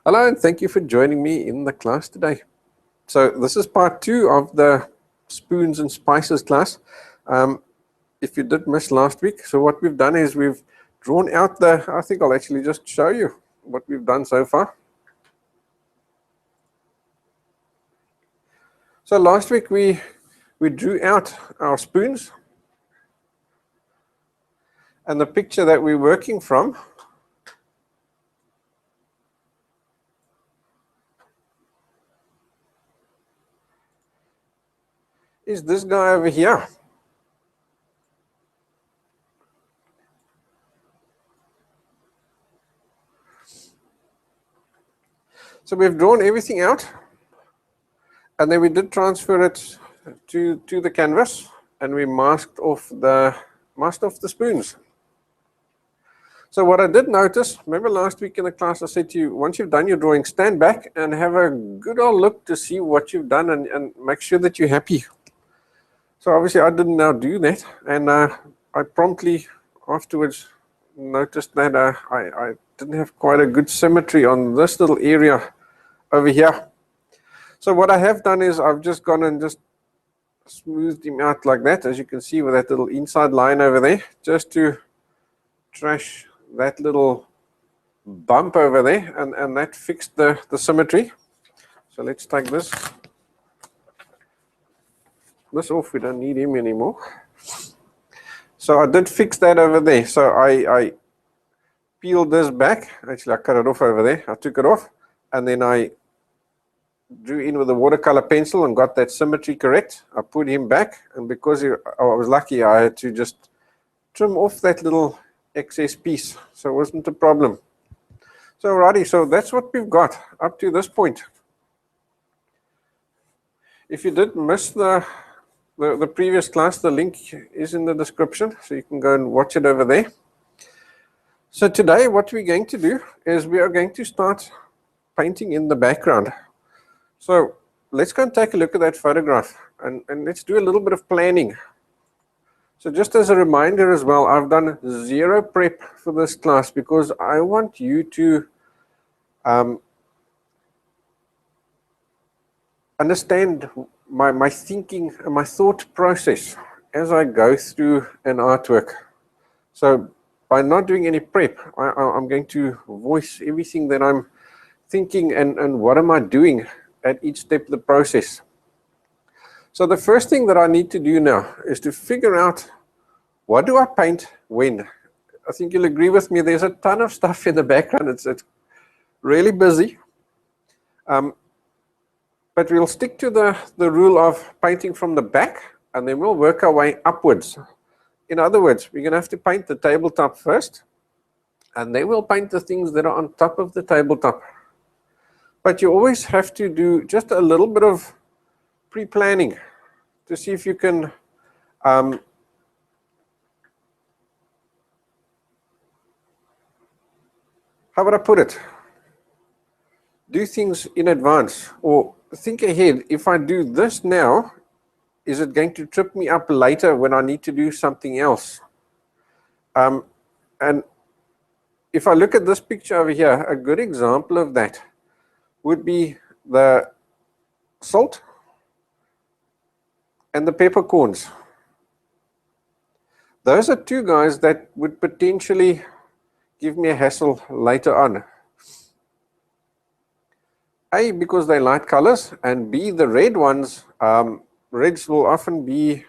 Hello, and thank you for joining me in the class today. So this is part 2 of the spoons and spices class. If you did miss last week, so what we've done is we've drawn out I think I'll actually just show you what we've done so far. So last week we drew out our spoons, and the picture that we're working from is this guy over here. So we've drawn everything out, and then we did transfer it to the canvas, and we masked off the spoons. So what I did notice, remember last week in the class I said to you, once you've done your drawing, stand back and have a good old look to see what you've done and make sure that you're happy. So obviously I didn't now do that, and I promptly afterwards noticed that I didn't have quite a good symmetry on this little area over here. So what I have done is I've just gone and just smoothed him out like that, as you can see with that little inside line over there, just to trash that little bump over there, and that fixed the symmetry. So let's take this off. We don't need him anymore. So I did fix that over there. So I peeled this back. Actually, I cut it off over there. I took it off, and then I drew in with a watercolor pencil and got that symmetry correct. I put him back, and because I was lucky, I had to just trim off that little excess piece, so it wasn't a problem. So alrighty, so that's what we've got up to this point. If you did miss the previous class, the link is in the description, so you can go and watch it over there. So today what we're going to do is we are going to start painting in the background. So let's go and take a look at that photograph, and let's do a little bit of planning. So just as a reminder as well, I've done zero prep for this class because I want you to understand my thinking and my thought process as I go through an artwork. So by not doing any prep, I'm going to voice everything that I'm thinking and what am I doing at each step of the process. So the first thing that I need to do now is to figure out, what do I paint when? I think you'll agree with me, there's a ton of stuff in the background. It's really busy. But we'll stick to the rule of painting from the back, and then we'll work our way upwards. In other words, we're going to have to paint the tabletop first, and then we'll paint the things that are on top of the tabletop. But you always have to do just a little bit of pre-planning to see if you can how would I put it? Do things in advance, or think ahead. If I do this now, is it going to trip me up later when I need to do something else? And if I look at this picture over here, a good example of that would be the salt and the peppercorns. Those are two guys that would potentially give me a hassle later on. A, because they're light colors, and B, the red ones, reds will often be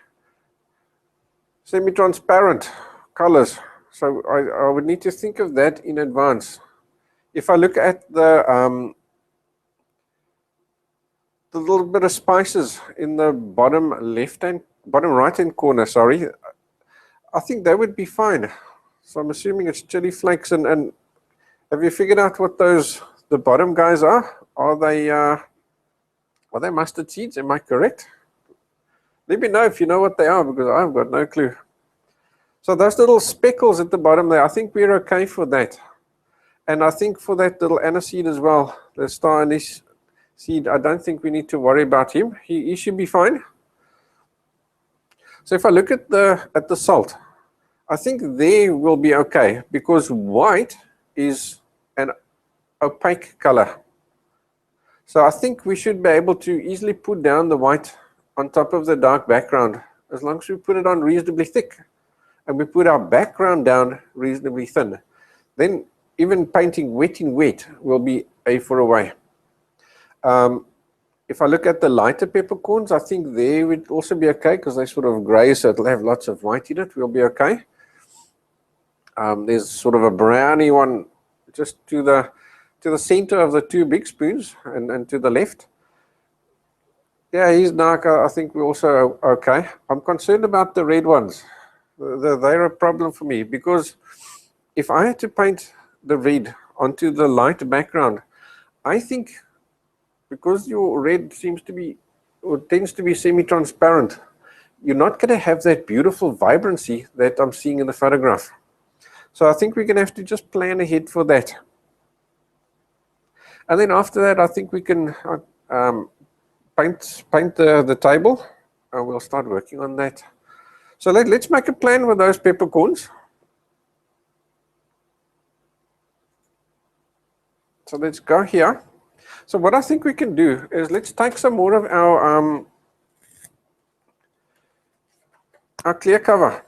semi-transparent colors. So I would need to think of that in advance. If I look at the little bit of spices in the bottom right hand corner, sorry, I think that would be fine. So I'm assuming it's chili flakes, and have you figured out what the bottom guys are? Are they mustard seeds? Am I correct? Let me know if you know what they are, because I've got no clue. So those little speckles at the bottom there, I think we're okay for that. And I think for that little aniseed as well, the star anise seed, I don't think we need to worry about him. He should be fine. So if I look at the salt, I think they will be okay, because white is an opaque color. So I think we should be able to easily put down the white on top of the dark background, as long as we put it on reasonably thick and we put our background down reasonably thin. Then even painting wet in wet will be a for a way. If I look at the lighter peppercorns, I think they would also be okay because they're sort of grey, so it'll have lots of white in it. We'll be okay. There's sort of a browny one just to the center of the two big spoons and to the left. Yeah, he's dark. I think we're also okay. I'm concerned about the red ones. They're a problem for me because if I had to paint the red onto the light background, I think because your red seems to be or tends to be semi-transparent, you're not going to have that beautiful vibrancy that I'm seeing in the photograph. So I think we're going to have to just plan ahead for that. And then after that, I think we can paint the table, and we'll start working on that. So let's make a plan with those peppercorns. So let's go here. So what I think we can do is let's take some more of our clear cover,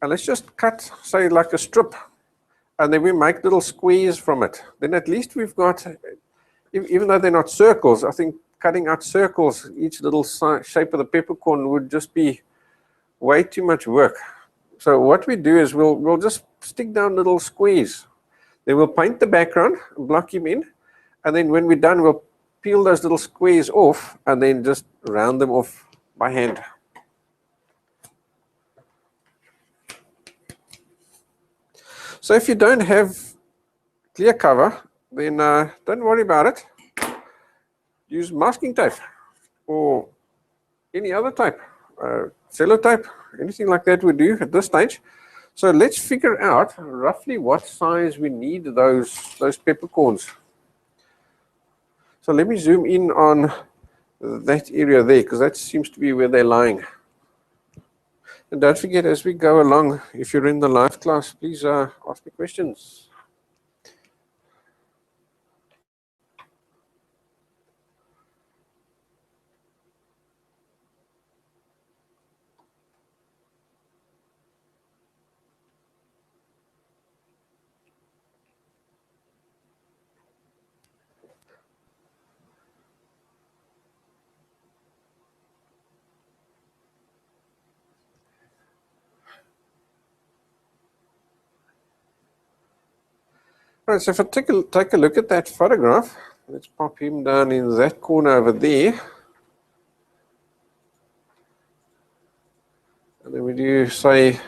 and let's just cut, say, like a strip, and then we make little squares from it. Then at least we've got, even though they're not circles, I think cutting out circles, each little shape of the peppercorn would just be way too much work. So what we do is we'll just stick down little squares. Then we'll paint the background, block him in, and then when we're done, we'll peel those little squares off and then just round them off by hand. So if you don't have clear cover, then don't worry about it. Use masking tape or any other tape, sellotape, anything like that we do at this stage. So let's figure out roughly what size we need those peppercorns. So let me zoom in on that area there, because that seems to be where they're lying. And don't forget, as we go along, if you're in the live class, please ask me questions. All right, so if I take a look at that photograph, let's pop him down in that corner over there. And then we do say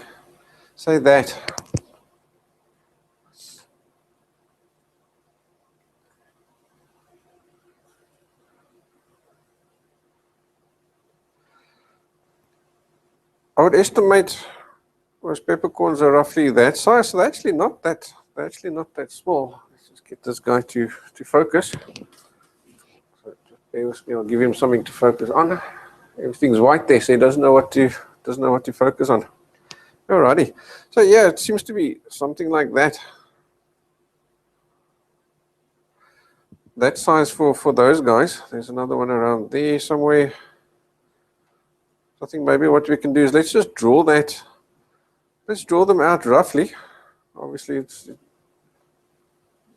that. I would estimate those peppercorns are roughly that size, so they're actually not that small. Let's just get this guy to focus. So just bear with me, I'll give him something to focus on. Everything's white there, so he doesn't know what to focus on. Alrighty. So yeah, it seems to be something like that. That size for those guys. There's another one around there somewhere. I think maybe what we can do is let's just draw that. Let's draw them out roughly. Obviously,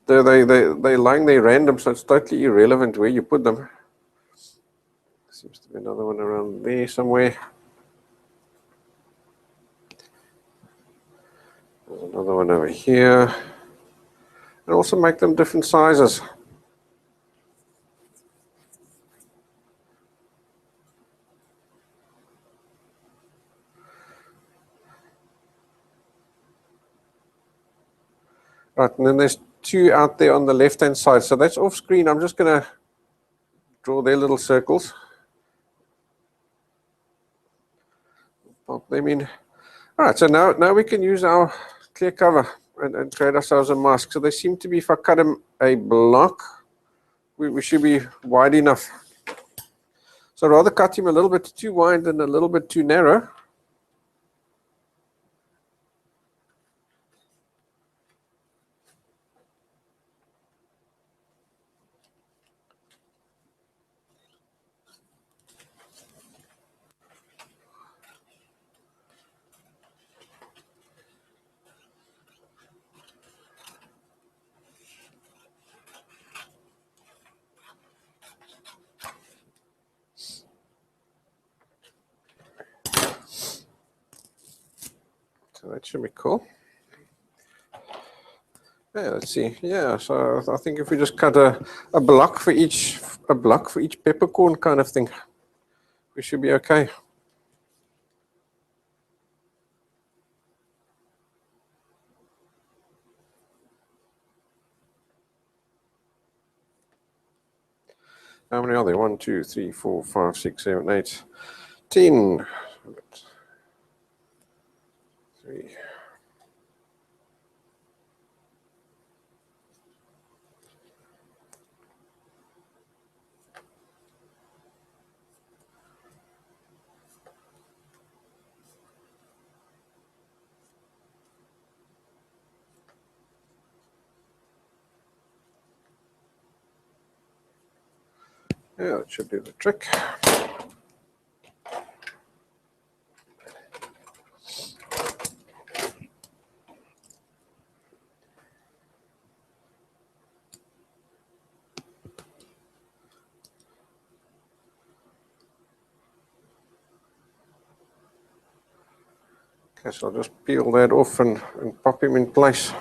they're lying there random, so it's totally irrelevant where you put them. Seems to be another one around there somewhere. There's another one over here. And also make them different sizes. Right, and then there's two out there on the left-hand side. So that's off screen. I'm just going to draw their little circles. Pop them in. All right, so now we can use our clear cover and create ourselves a mask. So they seem to be, if I cut them a block, we should be wide enough. So rather cut him a little bit too wide and a little bit too narrow. that should be cool. Yeah, let's see. Yeah, so I think if we just cut a block for each peppercorn kind of thing, we should be okay. How many are there? 1, 2, 3, 4, 5, 6, 7, 8, 10. 3. Yeah, that should do the trick. Okay, so I'll just peel that off and pop him in place.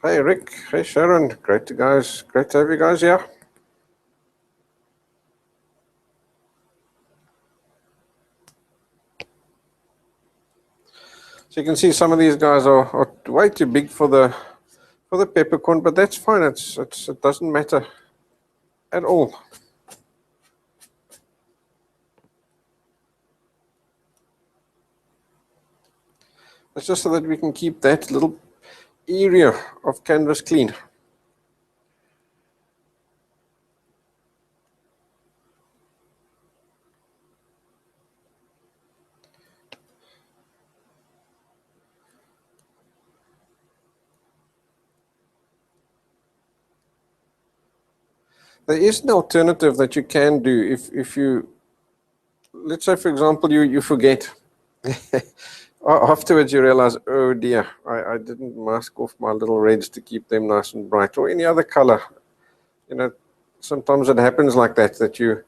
Hey Rick, hey Sharon, great to have you guys here. So you can see some of these guys are way too big for the peppercorn, but that's fine. It doesn't matter at all. It's just so that we can keep that little area of canvas clean. There is an alternative that you can do if you, let's say for example, you forget. Afterwards you realize, oh dear, I didn't mask off my little reds to keep them nice and bright, or any other color. You know, sometimes it happens like that you,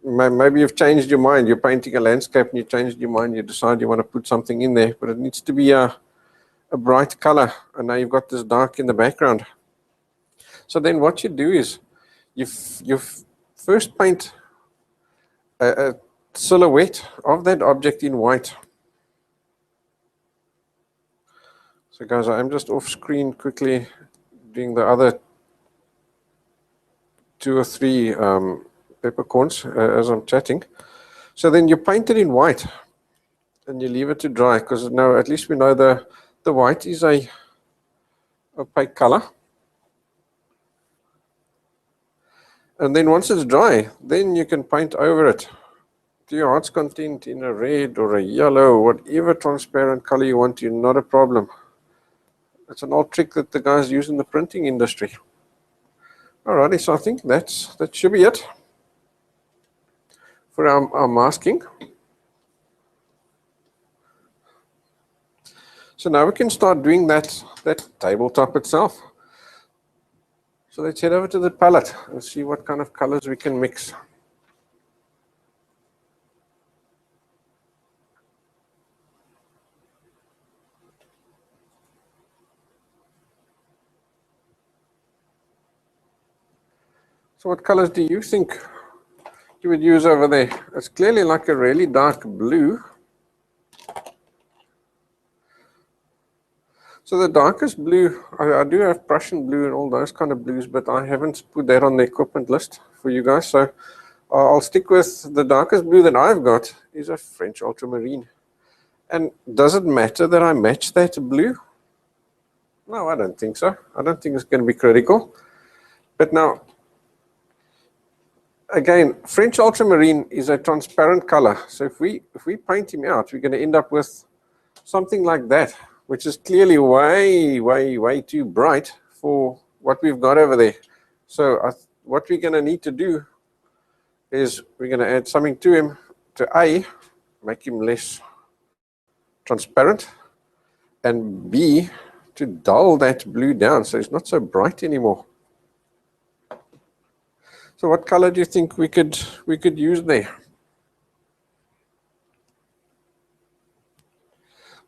maybe you've changed your mind, you're painting a landscape and you changed your mind, you decide you want to put something in there, but it needs to be a bright color, and now you've got this dark in the background. So then what you do is, you first paint a silhouette of that object in white. So guys, I'm just off screen quickly doing the other 2 or 3 peppercorns as I'm chatting. So then you paint it in white and you leave it to dry, because now at least we know the white is a opaque color. And then once it's dry, then you can paint over it to your heart's content in a red or a yellow, whatever transparent color you want to, not a problem. It's an old trick that the guys use in the printing industry. Alrighty, so I think that should be it for our masking. So now we can start doing that tabletop itself. So let's head over to the palette and see what kind of colors we can mix. So what colors do you think you would use over there? It's clearly like a really dark blue. So the darkest blue, I do have Prussian blue and all those kind of blues, but I haven't put that on the equipment list for you guys. So I'll stick with the darkest blue that I've got is a French ultramarine. And does it matter that I match that blue? No, I don't think so. I don't think it's going to be critical. But now, again, French ultramarine is a transparent color. So if we paint him out, we're going to end up with something like that, which is clearly way too bright for what we've got over there. So what we're going to need to do is we're going to add something to him to A, make him less transparent, and B, to dull that blue down so it's not so bright anymore. So what color do you think we could use there?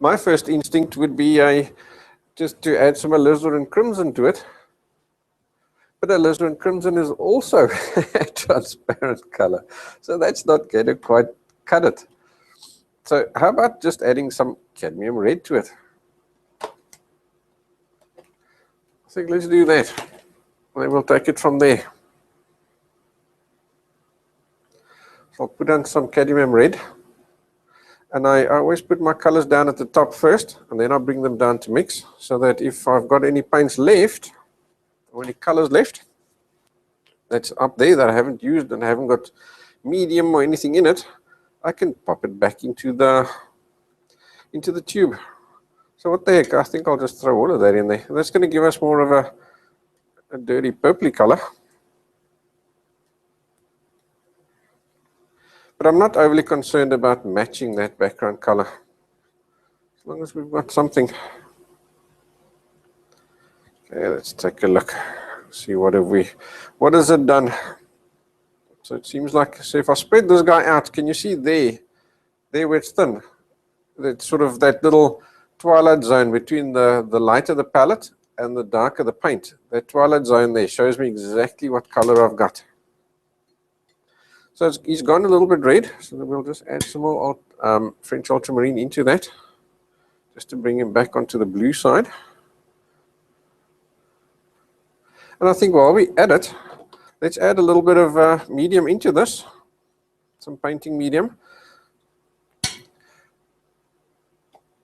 My first instinct would be just to add some alizarin crimson to it. But alizarin crimson is also a transparent color, so that's not going to quite cut it. So how about just adding some cadmium red to it? I think let's do that. Then we'll take it from there. So I'll put on some cadmium red. And I always put my colors down at the top first, and then I bring them down to mix, so that if I've got any paints left, or any colors left, that's up there that I haven't used and I haven't got medium or anything in it, I can pop it back into the tube. So what the heck, I think I'll just throw all of that in there. That's going to give us more of a dirty purpley color. But I'm not overly concerned about matching that background color, as long as we've got something. Okay, let's take a look. See what has it done? So it seems like, so if I spread this guy out, can you see there where it's thin? That's sort of that little twilight zone between the lighter the palette and the darker the paint. That twilight zone there shows me exactly what color I've got. So he's gone a little bit red, so then we'll just add some more French ultramarine into that, just to bring him back onto the blue side. And I think while we add it, let's add a little bit of medium into this, some painting medium.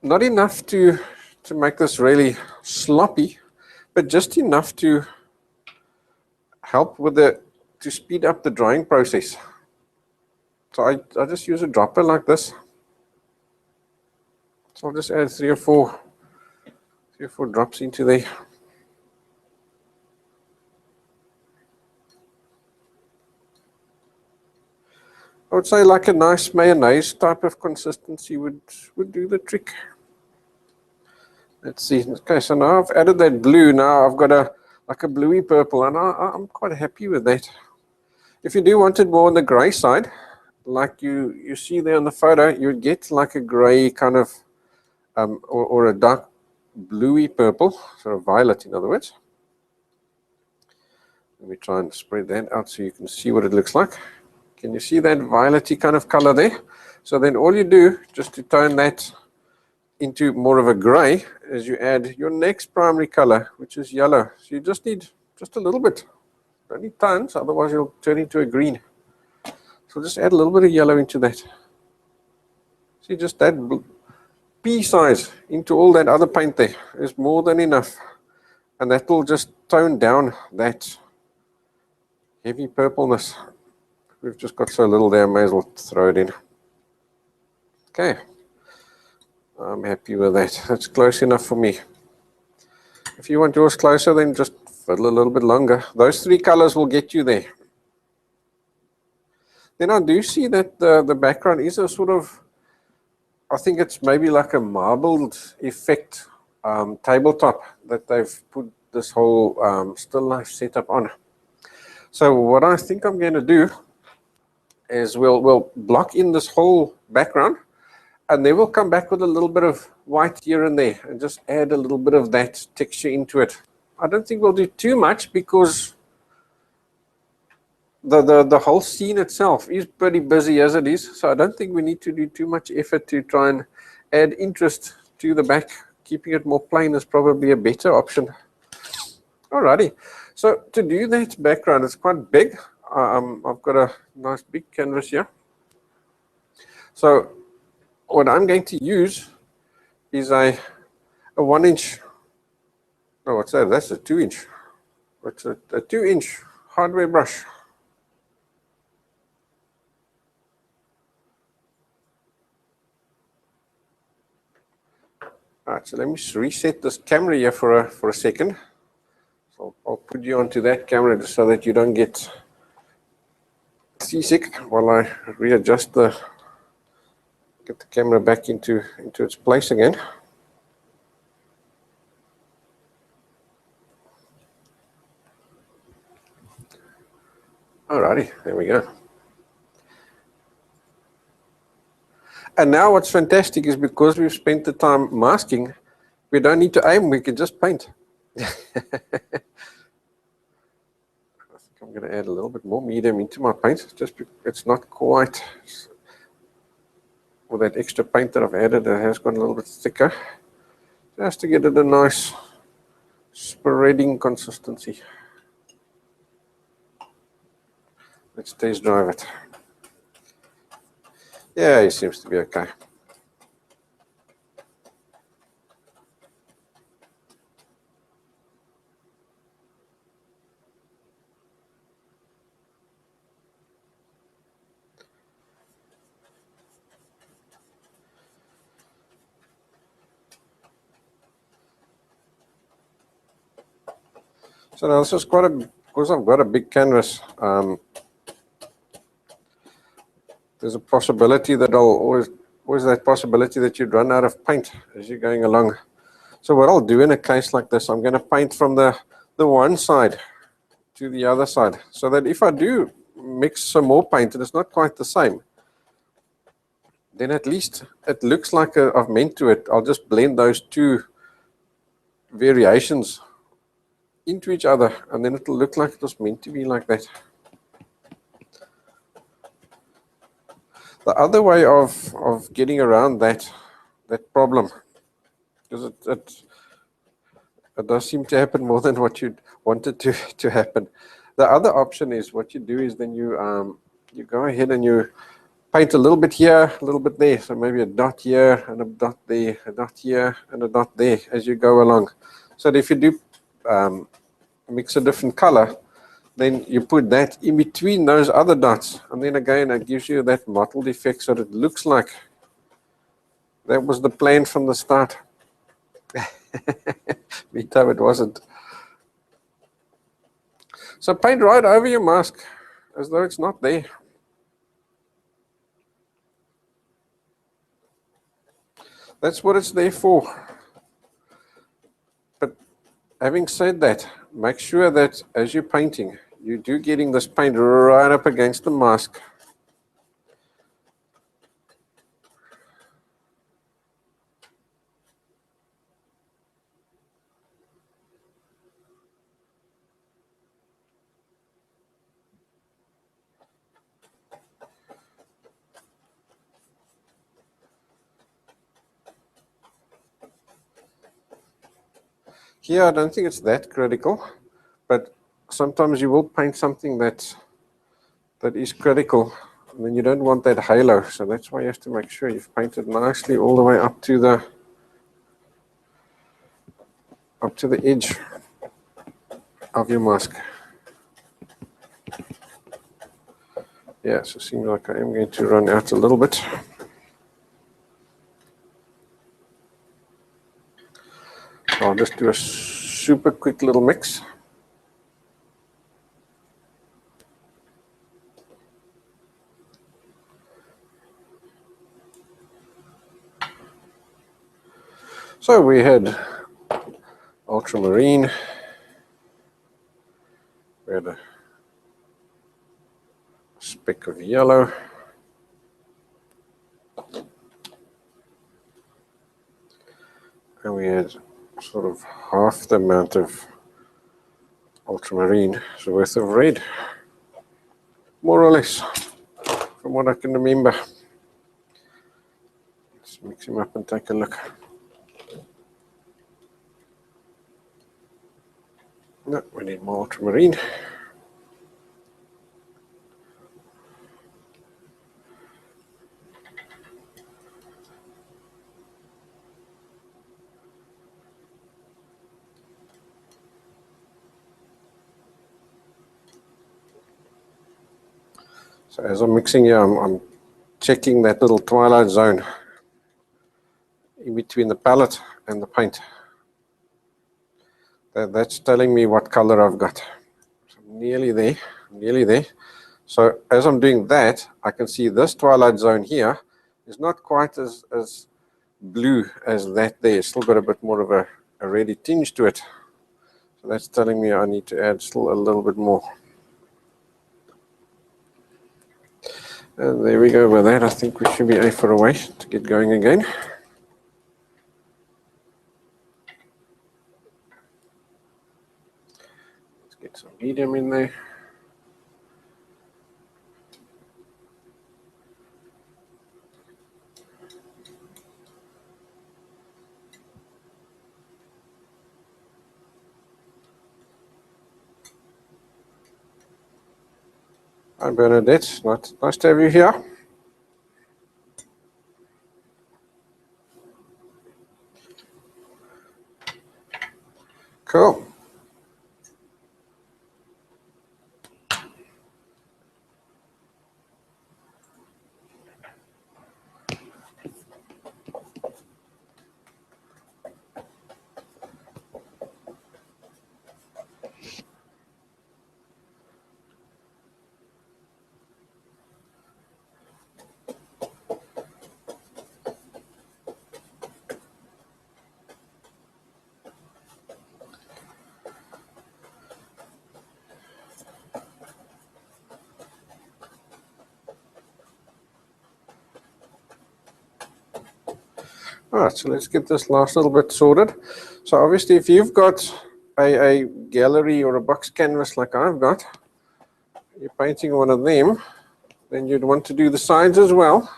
Not enough to make this really sloppy, but just enough to help with to speed up the drying process. So I just use a dropper like this. So I'll just add three or four drops into there. I would say like a nice mayonnaise type of consistency would do the trick. Let's see. Okay, so now I've added that blue. Now I've got like a bluey purple, and I'm quite happy with that. If you do want it more on the gray side, like you see there on the photo, you would get like a gray kind of, or a dark bluey purple, sort of violet in other words. Let me try and spread that out so you can see what it looks like. Can you see that violet-y kind of color there? So then all you do, just to tone that into more of a gray, is you add your next primary color, which is yellow. So you just need just a little bit. Don't need tons, otherwise you'll turn into a green. So just add a little bit of yellow into that. See, just that pea size into all that other paint there is more than enough. And that will just tone down that heavy purpleness. We've just got so little there, may as well throw it in. Okay. I'm happy with that. That's close enough for me. If you want yours closer, then just fiddle a little bit longer. Those three colors will get you there. Then I do see that the background is a sort of, I think it's maybe like a marbled effect tabletop that they've put this whole still life setup on. So what I think I'm going to do is we'll block in this whole background, and then we'll come back with a little bit of white here and there and just add a little bit of that texture into it. I don't think we'll do too much because the whole scene itself is pretty busy as it is, so I don't think we need to do too much effort to try and add interest to the back. Keeping it more plain is probably a better option. Alrighty, so to do that background, it's quite big. I've got a nice big canvas here. So what I'm going to use is a 1 inch, no, what's that? That's a 2 inch. What's a 2 inch hardware brush. Alright, so let me reset this camera here for a second. So I'll put you onto that camera just so that you don't get seasick while I readjust get the camera back into its place again. Alrighty, there we go. And now what's fantastic is because we've spent the time masking, we don't need to aim, we can just paint. I think I'm going to add a little bit more medium into my paint. Just it's not quite, with that extra paint that I've added, it has gone a little bit thicker. Just to get it a nice spreading consistency. Let's test drive it. Yeah, it seems to be okay. So now this is because I've got a big canvas, there's a possibility that always that possibility that you'd run out of paint as you're going along. So what I'll do in a case like this, I'm going to paint from the one side to the other side, so that if I do mix some more paint and it's not quite the same, then at least it looks like I've meant to it. I'll just blend those two variations into each other, and then it'll look like it was meant to be like that. The other way of getting around that problem, because it does seem to happen more than what you'd want it to happen. The other option is what you do is then you go ahead and you paint a little bit here, a little bit there. So maybe a dot here and a dot there, a dot here and a dot there as you go along. So that if you do mix a different color, then you put that in between those other dots, and then again it gives you that mottled effect, so that it looks like that was the plan from the start. Meantime it wasn't. So paint right over your mask as though it's not there. That's what it's there for. But having said that, make sure that as you're painting, you do getting this paint right up against the mask. Here, I don't think it's that critical, but sometimes you will paint something that is critical, and then you don't want that halo. So that's why you have to make sure you've painted nicely all the way up to the edge of your mask. Yeah, so it seems like I am going to run out a little bit. So I'll just do a super quick little mix. So we had ultramarine, we had a speck of yellow, and we had sort of half the amount of ultramarine worth of red, more or less, from what I can remember. Let's mix them up and take a look. No, we need more ultramarine. So as I'm mixing here, I'm checking that little twilight zone in between the palette and the paint. That's telling me what color I've got. So I'm nearly there, nearly there. So as I'm doing that, I can see this twilight zone here is not quite as blue as that there. It's still got a bit more of a reddy tinge to it. So that's telling me I need to add still a little bit more. And there we go with that. I think we should be A for a way to get going again. Let's get some medium in there. Hi Bernadette, nice to have you here. Cool. All right, so let's get this last little bit sorted. So obviously if you've got a gallery or a box canvas like I've got, you're painting one of them, then you'd want to do the sides as well.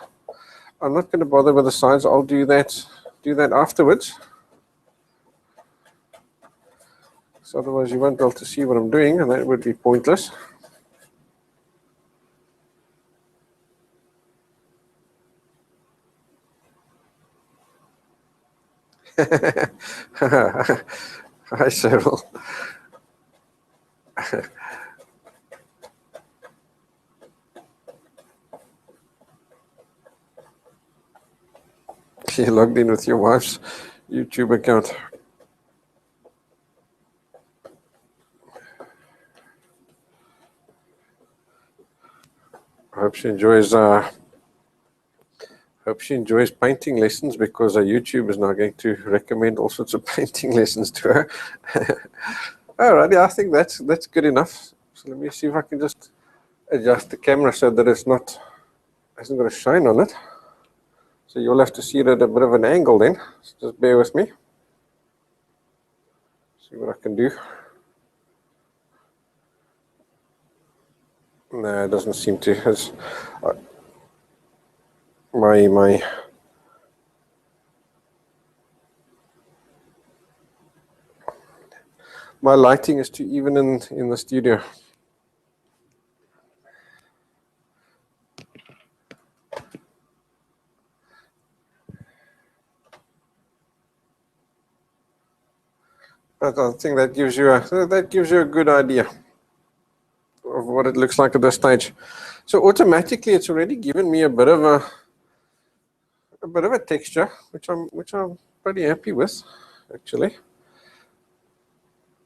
I'm not going to bother with the sides, I'll do that afterwards. So otherwise you won't be able to see what I'm doing and that would be pointless. Hi, Cheryl. You logged in with your wife's YouTube account. I hope she enjoys painting lessons because YouTube is now going to recommend all sorts of painting lessons to her. Alrighty, I think that's good enough. So let me see if I can just adjust the camera so that hasn't got a shine on it. So you'll have to see it at a bit of an angle then. So just bear with me. See what I can do. No, it doesn't seem to. My lighting is too even in the studio. But I think that gives you a good idea of what it looks like at this stage. So automatically, it's already given me a bit of a texture, which I'm pretty happy with, actually.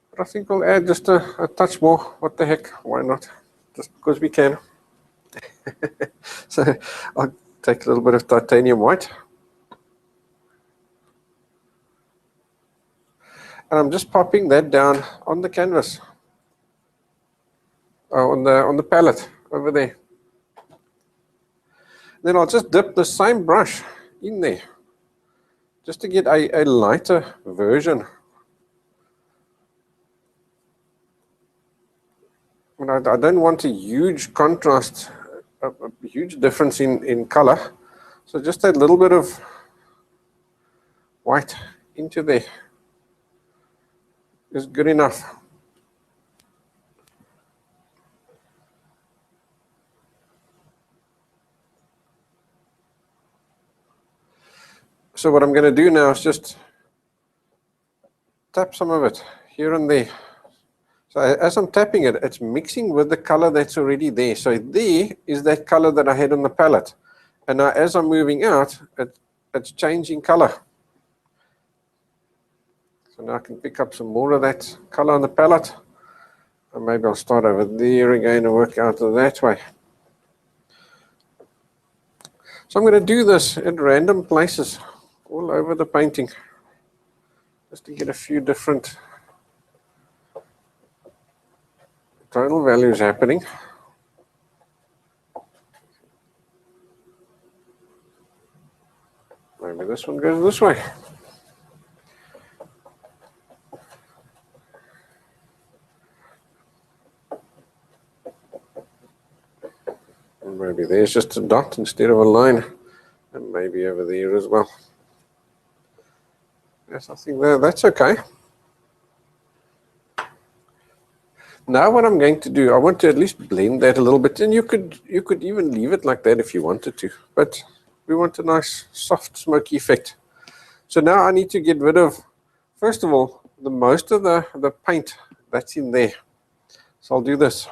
But I think we'll add just a touch more. What the heck? Why not? Just because we can. So I'll take a little bit of titanium white. And I'm just popping that down on the canvas, on the palette over there. Then I'll just dip the same brush in there, just to get a lighter version. And I don't want a huge contrast, a huge difference in color. So just that little bit of white into there is good enough. So what I'm going to do now is just tap some of it here and there. So as I'm tapping it, it's mixing with the color that's already there. So there is that color that I had on the palette. And now as I'm moving out, it's changing color. So now I can pick up some more of that color on the palette. And maybe I'll start over there again and work out that way. So I'm going to do this at random places all over the painting, just to get a few different tonal values happening. Maybe this one goes this way. And maybe there's just a dot instead of a line. And maybe over there as well. Yes, I think that's okay. Now what I'm going to do, I want to at least blend that a little bit, and you could even leave it like that if you wanted to, but we want a nice soft smoky effect. So now I need to get rid of, first of all, the most of the paint that's in there. So I'll do this.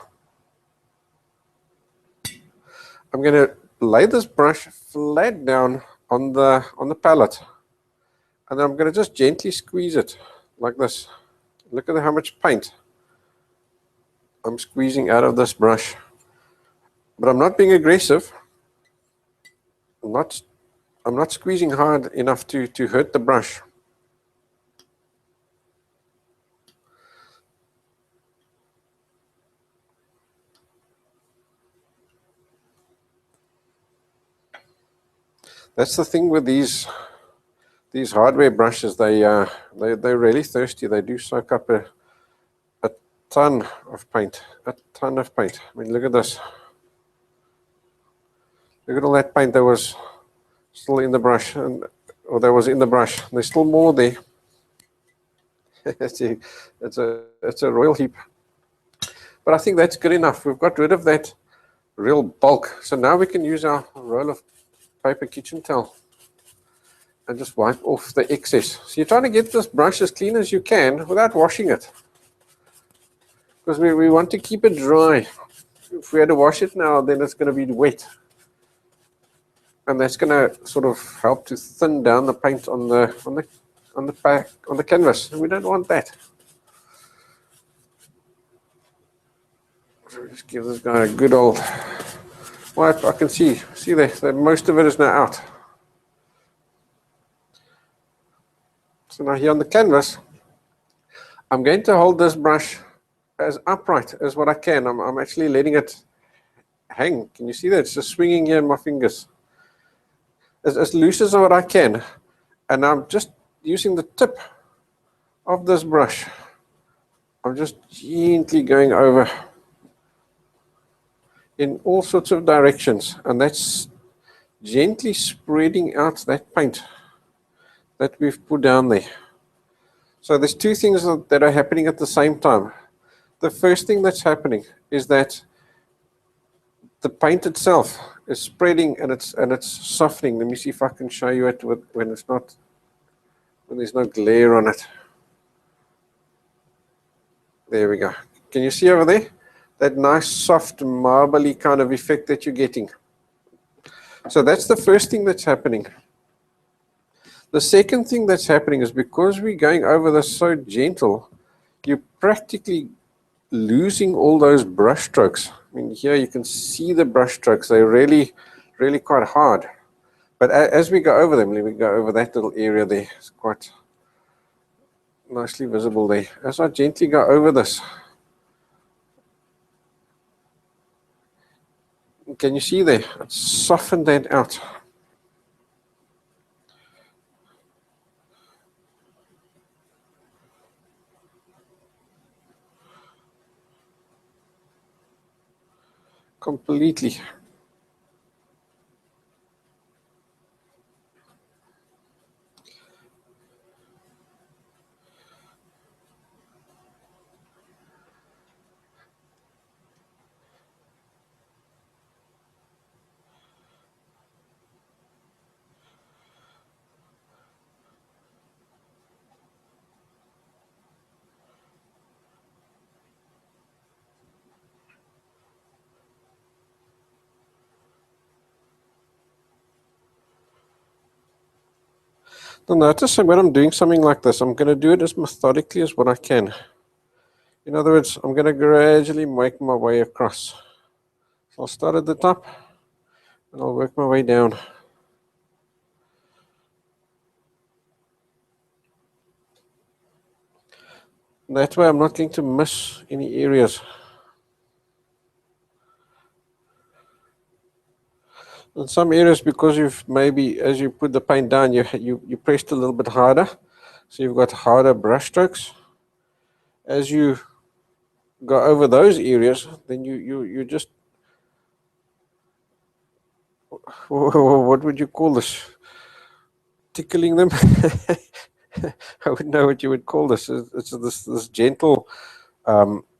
I'm going to lay this brush flat down on the palette, and then I'm going to just gently squeeze it like this. Look at how much paint I'm squeezing out of this brush. But I'm not being aggressive. I'm not squeezing hard enough to hurt the brush. That's the thing with these hardware brushes. They're really thirsty. They do soak up a ton of paint. A ton of paint. I mean, look at this. Look at all that paint that was still in the brush, or that was in the brush. There's still more there. it's a royal heap. But I think that's good enough. We've got rid of that real bulk. So now we can use our roll of paper kitchen towel and just wipe off the excess. So you're trying to get this brush as clean as you can without washing it, because we want to keep it dry. If we had to wash it now, then it's going to be wet, and that's going to sort of help to thin down the paint on the canvas, and we don't want that. So we just give this guy a good old wipe. I can see that most of it is now out. So now here on the canvas, I'm going to hold this brush as upright as what I can. I'm actually letting it hang. Can you see that? It's just swinging here in my fingers. As loose as what I can. And I'm just using the tip of this brush. I'm just gently going over in all sorts of directions. And that's gently spreading out that paint that we've put down there. So there's two things that are happening at the same time. The first thing that's happening is that the paint itself is spreading and it's softening. Let me see if I can show you it when there's no glare on it. There we go. Can you see over there? That nice soft marbly kind of effect that you're getting. So that's the first thing that's happening. The second thing that's happening is because we're going over this so gentle, you're practically losing all those brush strokes. I mean, here you can see the brush strokes. They're really, really quite hard. But as we go over them, let me go over that little area there. It's quite nicely visible there. As I gently go over this, can you see there? It's softened that out. Completely. Now notice when I'm doing something like this, I'm going to do it as methodically as what I can. In other words, I'm going to gradually make my way across. So I'll start at the top and I'll work my way down. That way I'm not going to miss any areas. In some areas, because you've maybe, as you put the paint down, you pressed a little bit harder. So you've got harder brush strokes. As you go over those areas, then you just, what would you call this? Tickling them? I wouldn't know what you would call this. It's this gentle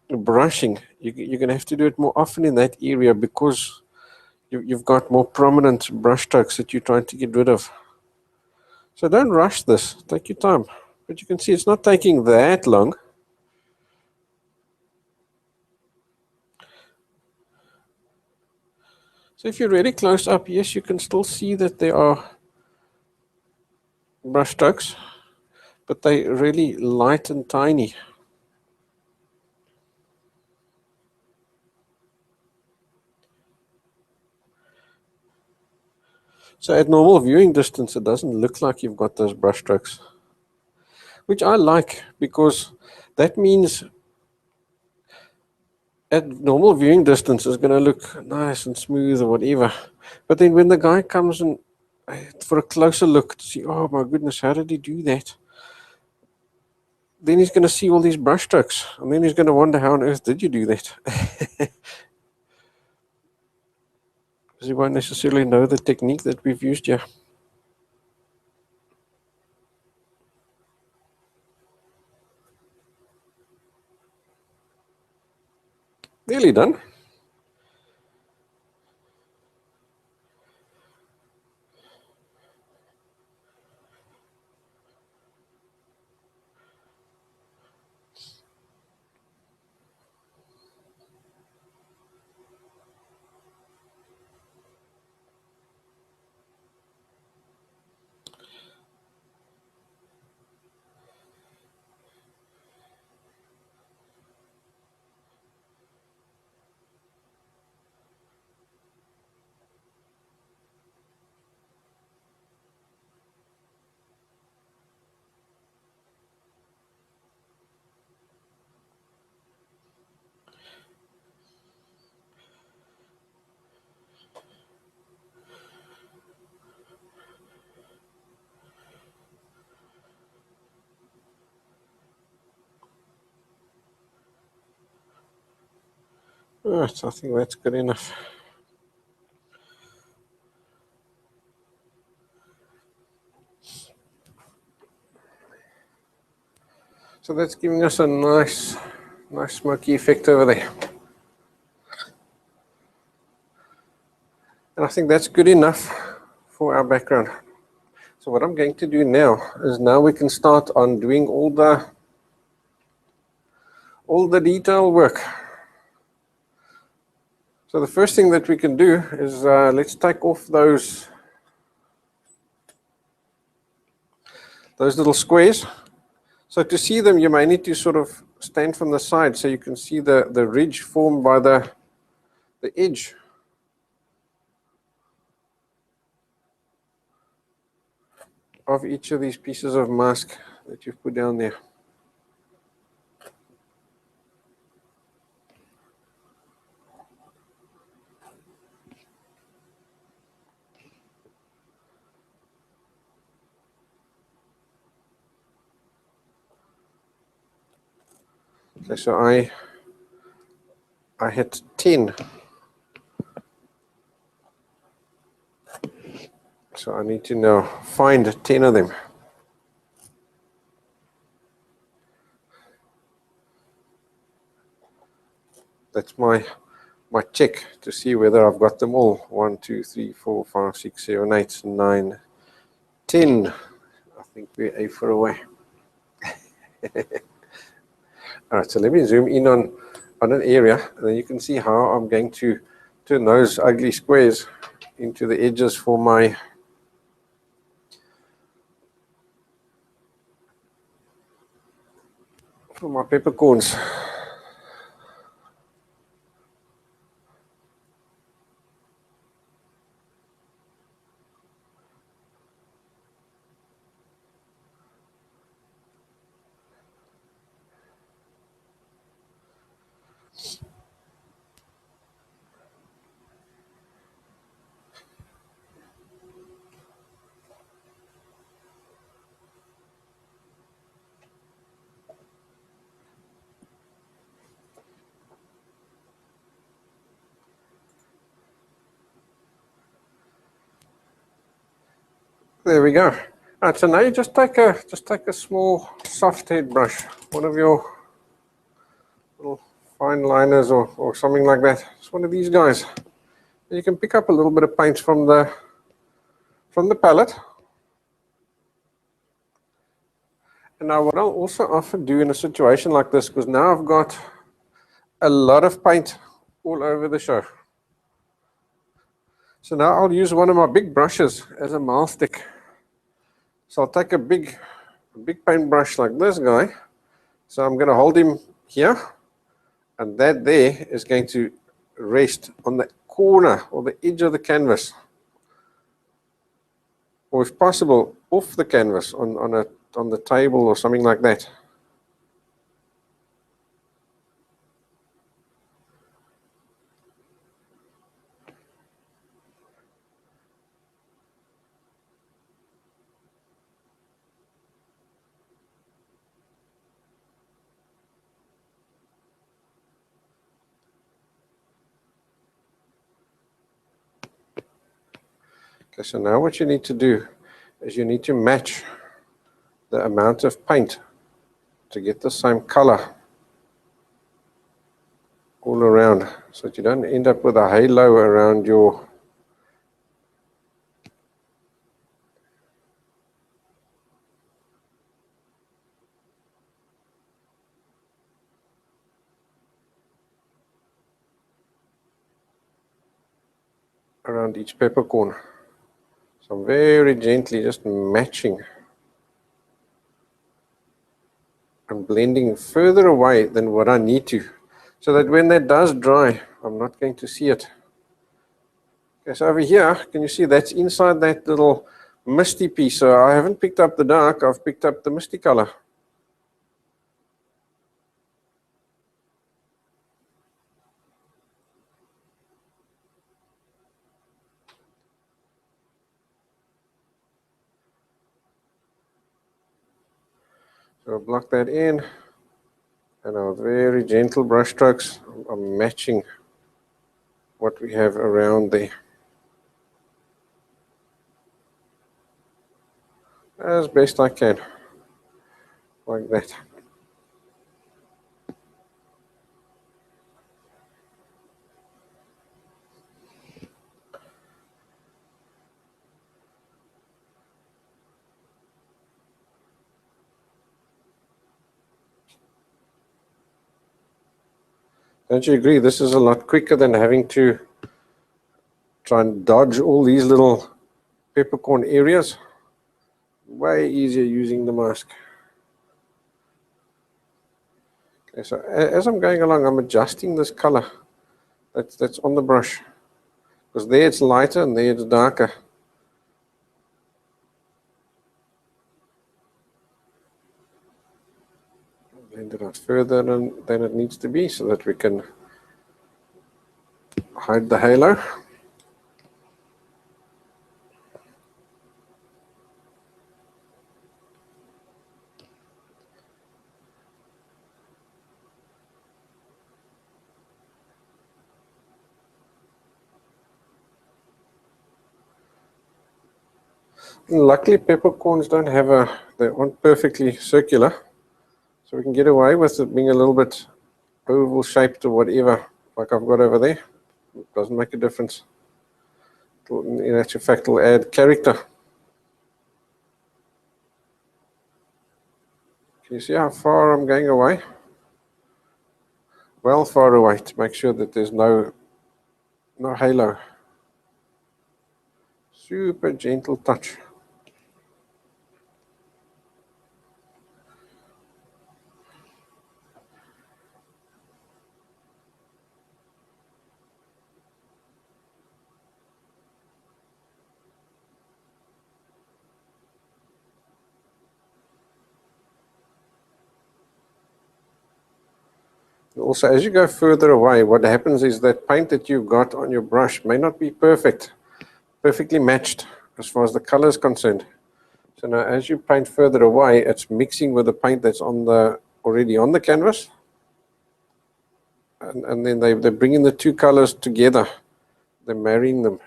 brushing. You're going to have to do it more often in that area because you've got more prominent brush strokes that you're trying to get rid of. So don't rush this. Take your time. But you can see it's not taking that long. So if you're really close up, yes, you can still see that there are brush strokes, but they're really light and tiny. So at normal viewing distance, it doesn't look like you've got those brush strokes, which I like because that means at normal viewing distance it's going to look nice and smooth or whatever. But then when the guy comes in for a closer look to see, oh my goodness, how did he do that? Then he's going to see all these brush strokes, and then he's going to wonder, how on earth did you do that? Because he won't necessarily know the technique that we've used here. Nearly done. Right, I think that's good enough. So that's giving us a nice smoky effect over there. And I think that's good enough for our background. So what I'm going to do now is we can start on doing all the detail work. So the first thing that we can do is let's take off those little squares. So to see them, you may need to sort of stand from the side so you can see the ridge formed by the edge of each of these pieces of mask that you've put down there. Okay, so I hit 10. So I need to now find 10 of them. That's my check to see whether I've got them all. 1, 2, 3, 4, 5, 6, 7, 8, 9, 10. I think we're A for away. All right, so let me zoom in on an area, and then you can see how I'm going to turn those ugly squares into the edges for my for my peppercorns. There we go. Right, so now you just take a small soft head brush, one of your little fine liners or something like that. It's one of these guys. You can pick up a little bit of paint from the palette. And now what I'll also often do in a situation like this, because now I've got a lot of paint all over the show. So now I'll use one of my big brushes as a mile stick. So I'll take a big paint brush like this guy. So I'm going to hold him here, and that there is going to rest on the corner or the edge of the canvas, or if possible off the canvas on the table or something like that. Okay, so now what you need to do is you need to match the amount of paint to get the same color all around, so that you don't end up with a halo around your around each peppercorn. So I'm very gently just matching and blending further away than what I need to, so that when that does dry, I'm not going to see it. Okay, so over here, can you see that's inside that little misty piece? So I haven't picked up the dark, I've picked up the misty color. So I'll block that in, and our very gentle brush strokes are matching what we have around there as best I can, like that. Don't you agree? This is a lot quicker than having to try and dodge all these little peppercorn areas. Way easier using the mask. Okay, so as I'm going along, I'm adjusting this color that's on the brush, because there it's lighter and there it's darker. Blend it out further than it needs to be, so that we can hide the halo. And luckily, peppercorns they aren't perfectly circular, so we can get away with it being a little bit oval shaped or whatever, like I've got over there. It doesn't make a difference. In actual fact, it'll add character. Can you see how far I'm going away? Well far away, to make sure that there's no halo. Super gentle touch. Also, as you go further away, what happens is that paint that you've got on your brush may not be perfectly matched as far as the color is concerned. So now as you paint further away, it's mixing with the paint that's already on the canvas. And then they're bringing the two colors together. They're marrying them.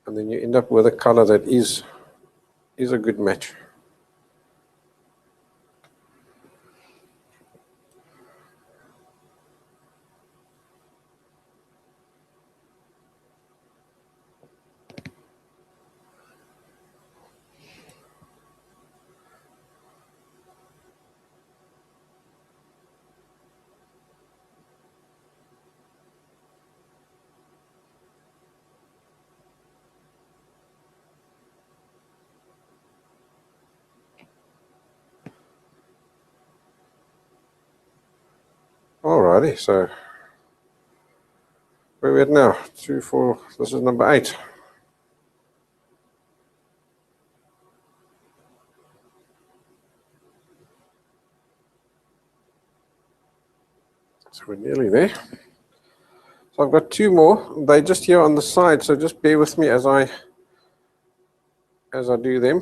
And then you end up with a color that is a good match. Alrighty, so where are we at now? 2, 4, this is number 8. So we're nearly there. So I've got 2 more. They're just here on the side, so just bear with me as I do them.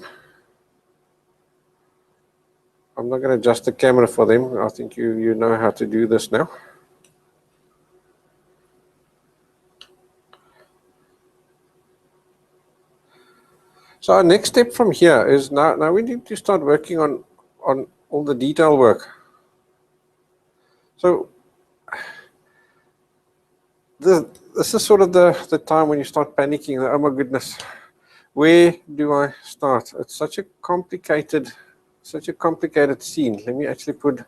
I'm not going to adjust the camera for them. I think you know how to do this now. So our next step from here is now we need to start working on all the detail work. So this is sort of the time when you start panicking. Oh my goodness, where do I start? It's such a complicated scene. Let me actually put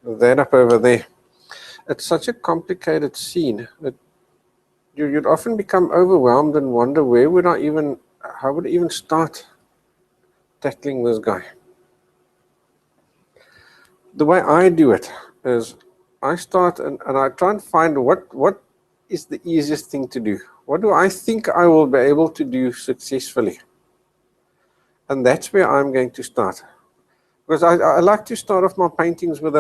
that up over there. It's such a complicated scene that you'd often become overwhelmed and wonder how would I even start tackling this guy. The way I do it is I start and I try and find what is the easiest thing to do. What do I think I will be able to do successfully? And that's where I'm going to start. Because I like to start off my paintings with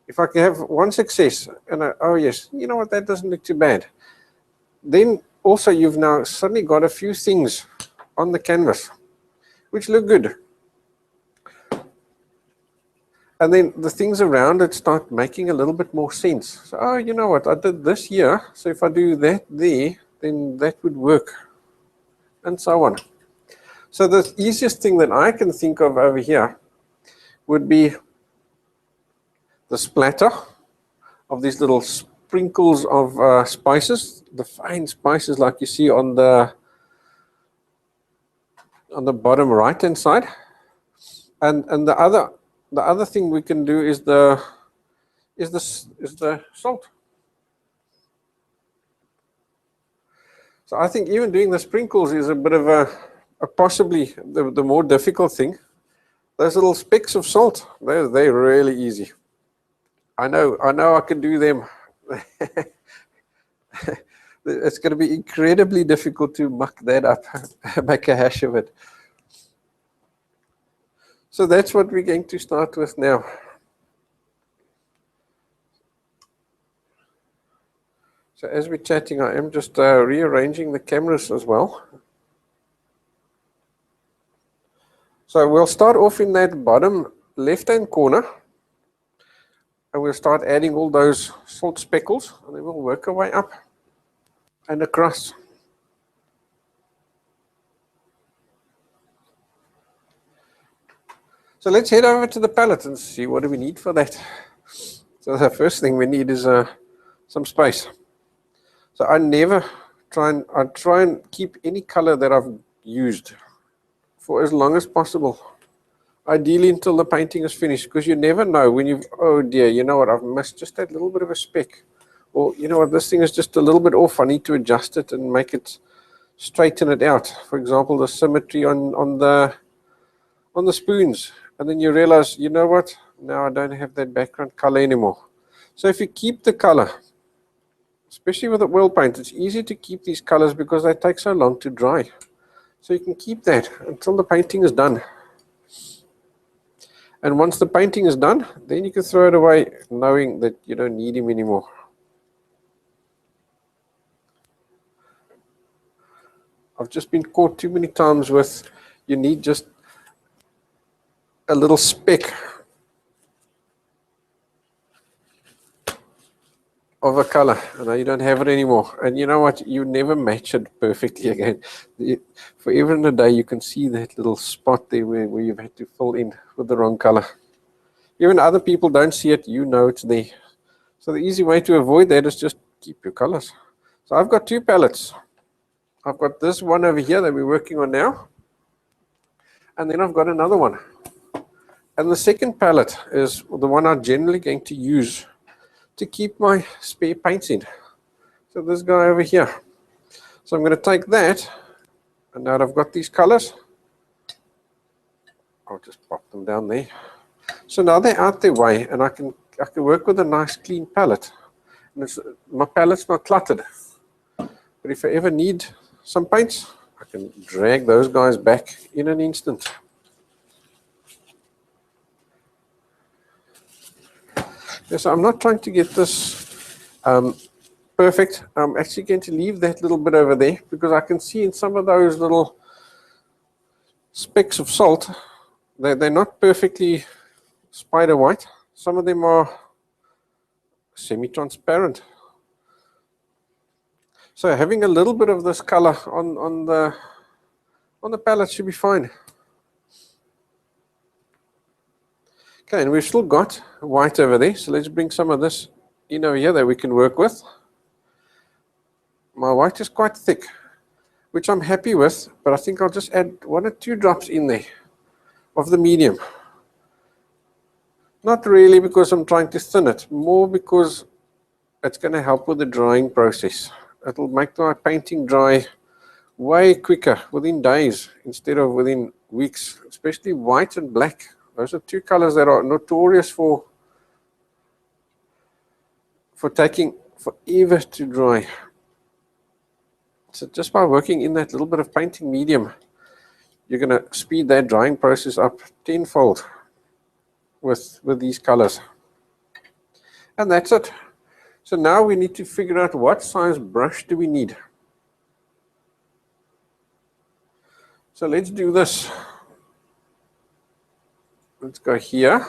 if I can have one success, and oh yes, you know what, that doesn't look too bad. Then also you've now suddenly got a few things on the canvas which look good. And then the things around it start making a little bit more sense. So, oh, you know what, I did this here, so if I do that there, then that would work, and so on. So the easiest thing that I can think of over here would be the splatter of these little sprinkles of spices, the fine spices like you see on the bottom right hand side. And the other thing we can do is the salt. So I think even doing the sprinkles is a bit of a possibly the more difficult thing. Those little specks of salt, they're really easy. I know I can do them. It's going to be incredibly difficult to muck that up, make a hash of it. So that's what we're going to start with now. So as we're chatting, I am just rearranging the cameras as well. So we'll start off in that bottom left-hand corner, and we'll start adding all those salt speckles, and then we'll work our way up and across. So let's head over to the palette and see what do we need for that. So the first thing we need is some space. So I try and keep any color that I've used for as long as possible. Ideally until the painting is finished, because you never know when oh dear, you know what, I've missed just that little bit of a speck. Or you know what, this thing is just a little bit off, I need to adjust it and make it, straighten it out. For example, the symmetry on the spoons. And then you realize, you know what, now I don't have that background color anymore. So if you keep the color, especially with the oil paint, it's easy to keep these colors because they take so long to dry. So you can keep that until the painting is done. And once the painting is done, then you can throw it away knowing that you don't need him anymore. I've just been caught too many times with you need just a little speck of a color, and now you don't have it anymore. And you know what? You never match it perfectly again. Forever and a day, you can see that little spot there where you've had to fill in with the wrong color. Even other people don't see it, you know it's there. So the easy way to avoid that is just keep your colors. So I've got two palettes. I've got this one over here that we're working on now, and then I've got another one. And the second palette is the one I'm generally going to use to keep my spare paints in. So this guy over here. So I'm going to take that, and now that I've got these colors, I'll just pop them down there. So now they're out their way, and I can work with a nice clean palette. And my palette's not cluttered. But if I ever need some paints, I can drag those guys back in an instant. Yes, I'm not trying to get this perfect. I'm actually going to leave that little bit over there because I can see in some of those little specks of salt, they're not perfectly spider white. Some of them are semi-transparent. So having a little bit of this color on the palette should be fine. Okay, and we've still got white over there, so let's bring some of this in over here that we can work with. My white is quite thick, which I'm happy with, but I think I'll just add 1 or 2 drops in there of the medium. Not really because I'm trying to thin it, more because it's going to help with the drying process. It'll make my painting dry way quicker, within days, instead of within weeks, especially white and black. Those are 2 colors that are notorious for taking forever to dry. So just by working in that little bit of painting medium, you're going to speed that drying process up tenfold with these colors. And that's it. So now we need to figure out what size brush do we need. So let's do this. Let's go here.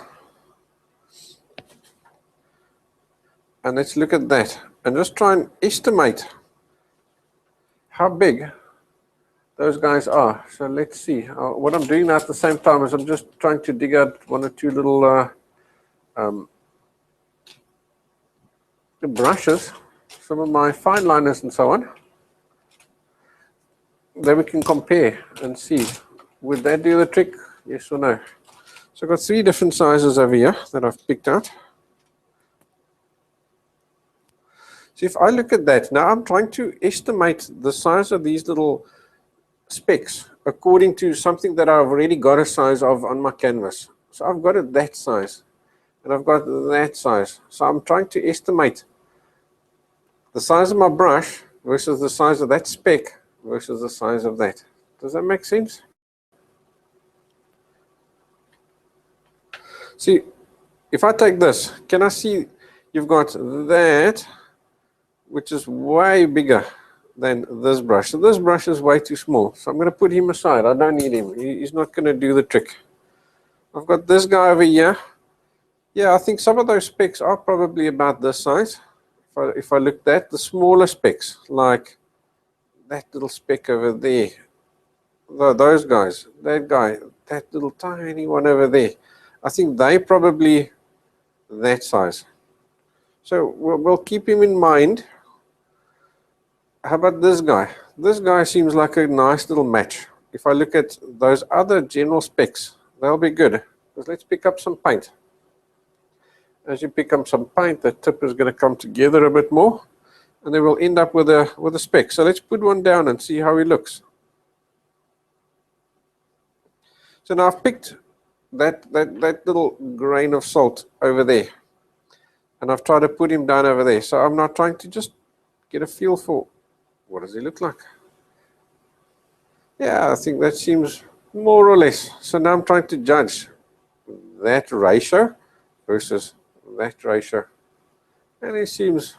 And let's look at that. And just try and estimate how big those guys are. So let's see. What I'm doing now at the same time is I'm just trying to dig out 1 or 2 little brushes, some of my fine liners and so on. Then we can compare and see, would that do the trick, yes or no? So I've got 3 different sizes over here that I've picked out. So if I look at that, now I'm trying to estimate the size of these little specks according to something that I've already got a size of on my canvas. So I've got it that size, and I've got that size. So I'm trying to estimate the size of my brush versus the size of that speck versus the size of that. Does that make sense? See, if I take this, can I see you've got that, which is way bigger than this brush. So this brush is way too small. So I'm going to put him aside. I don't need him. He's not going to do the trick. I've got this guy over here. Yeah, I think some of those specks are probably about this size. If I looked at the smaller specks, like that little speck over there, those guys, that guy, that little tiny one over there, I think they probably that size. So we'll keep him in mind. How about this guy? This guy seems like a nice little match. If I look at those other general specs, they'll be good. Because let's pick up some paint. As you pick up some paint, the tip is going to come together a bit more, and then we'll end up with a speck. So let's put one down and see how he looks. So now I've picked that little grain of salt over there. And I've tried to put him down over there. So I'm now trying to just get a feel for what does he look like. Yeah, I think that seems more or less. So now I'm trying to judge that ratio versus that ratio. And it seems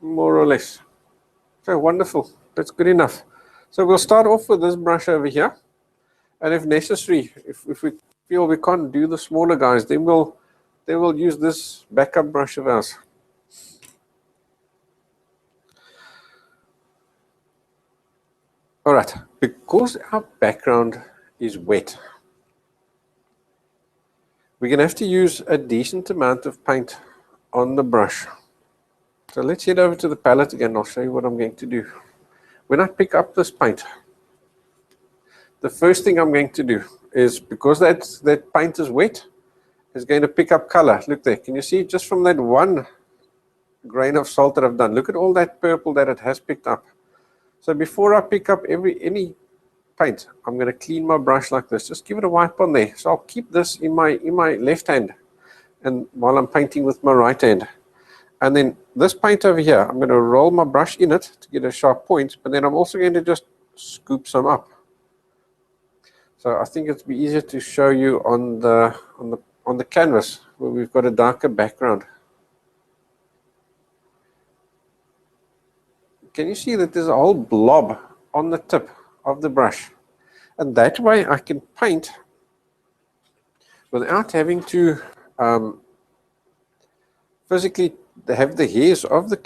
more or less. So wonderful. That's good enough. So we'll start off with this brush over here. And if necessary, if we feel we can't do the smaller guys, then we'll use this backup brush of ours. All right, because our background is wet, we're going to have to use a decent amount of paint on the brush. So let's head over to the palette again. I'll show you what I'm going to do. When I pick up this paint, the first thing I'm going to do is, because that paint is wet, is going to pick up color. Look there. Can you see just from that one grain of salt that I've done? Look at all that purple that it has picked up. So before I pick up any paint, I'm going to clean my brush like this. Just give it a wipe on there. So I'll keep this in my left hand, and while I'm painting with my right hand. And then this paint over here, I'm going to roll my brush in it to get a sharp point, but then I'm also going to just scoop some up. So I think it'd be easier to show you on the canvas where we've got a darker background. Can you see that there's a whole blob on the tip of the brush? And that way I can paint without having to physically have the hairs of the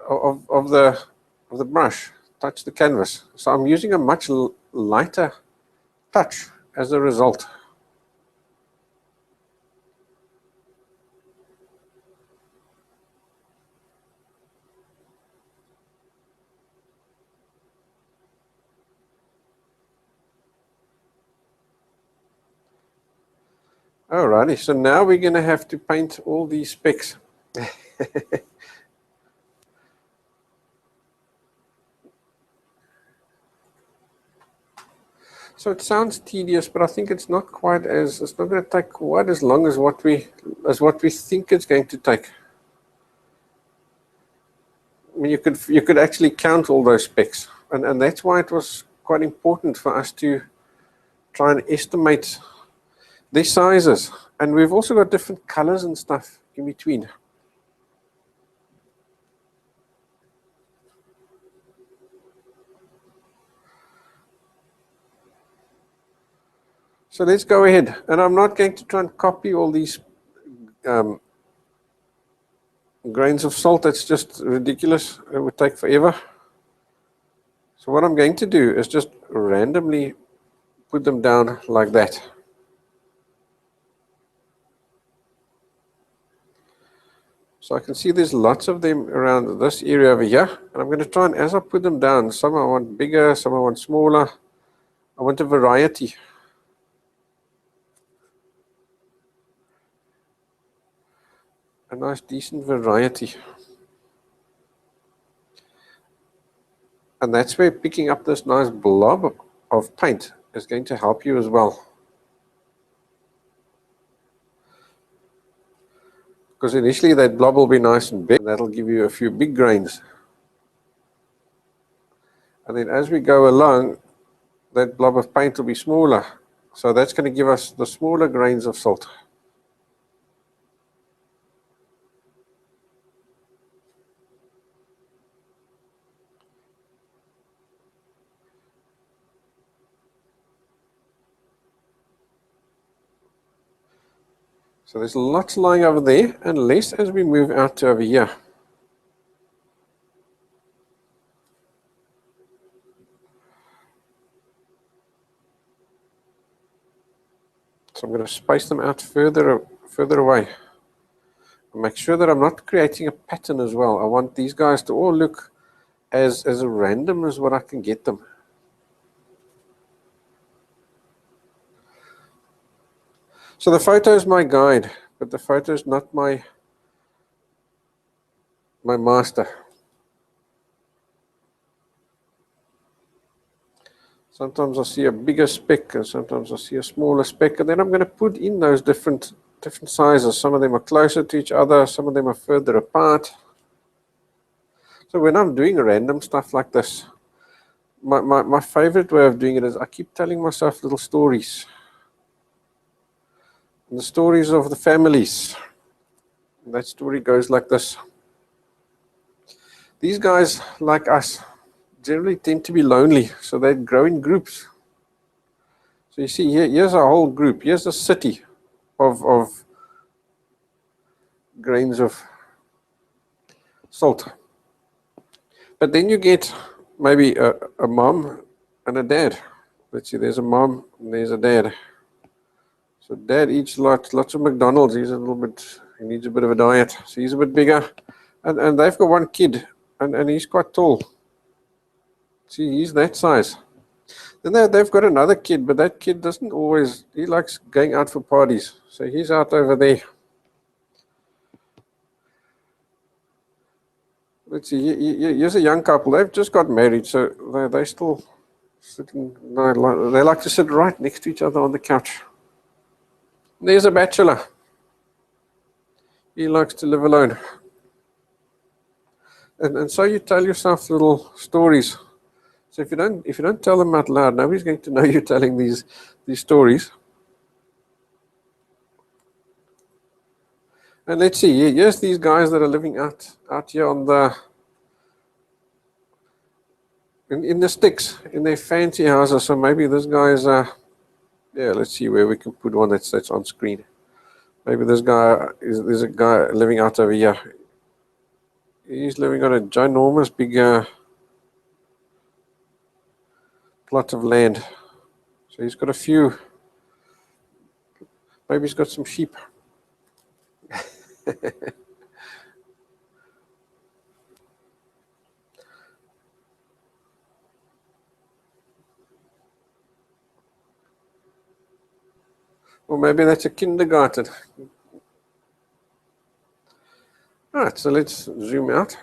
of the brush touch the canvas. So I'm using a much lighter touch as a result. Alrighty, so now we're going to have to paint all these specks. So it sounds tedious, but I think it's not quite as, it's not going to take quite as long as what we think it's going to take. I mean, you could actually count all those specks, and that's why it was quite important for us to try and estimate their sizes. And we've also got different colors and stuff in between. So let's go ahead. And I'm not going to try and copy all these grains of salt. That's just ridiculous. It would take forever. So what I'm going to do is just randomly put them down like that. So I can see there's lots of them around this area over here. And I'm going to try and, as I put them down, some I want bigger, some I want smaller. I want a variety. A nice decent variety. And that's where picking up this nice blob of paint is going to help you as well. Because initially that blob will be nice and big, and that'll give you a few big grains. And then as we go along, that blob of paint will be smaller. So that's going to give us the smaller grains of salt. So there's lots lying over there, and less as we move out to over here. So I'm going to space them out further away. Make sure that I'm not creating a pattern as well. I want these guys to all look as random as what I can get them. So the photo is my guide, but the photo is not my master. So Sometimes I see a bigger speck and sometimes I see a smaller speck, and then I'm going to put in those different sizes. Some of them are closer to each other, some of them are further apart. So when I'm doing random stuff like this, my favorite way of doing it is I keep telling myself little stories. And the stories of the families. And that story goes like this. These guys, like us, generally tend to be lonely, so they grow in groups. So you see, here's a whole group. Here's a city of grains of salt. But then you get maybe a mom and a dad. Let's see, there's a mom and there's a dad. So dad eats lots of McDonald's. He's a little bit, he needs a bit of a diet. So he's a bit bigger. And they've got one kid, and he's quite tall. See, he's that size. Then they've got another kid, but that kid doesn't always, he likes going out for parties. So he's out over there. Let's see, here's a young couple. They've just got married, so they're still sitting, they like to sit right next to each other on the couch. There's a bachelor. He likes to live alone. And so you tell yourself little stories. So if you don't tell them out loud, nobody's going to know you're telling these stories. And let's see, here's these guys that are living out here on the in the sticks, in their fancy houses. So maybe this guy's yeah, let's see where we can put one that's on screen. Maybe this guy there's a guy living out over here. He's living on a ginormous big plot of land. So he's got a few, maybe he's got some sheep. Or maybe that's a kindergarten. All right, so let's zoom out.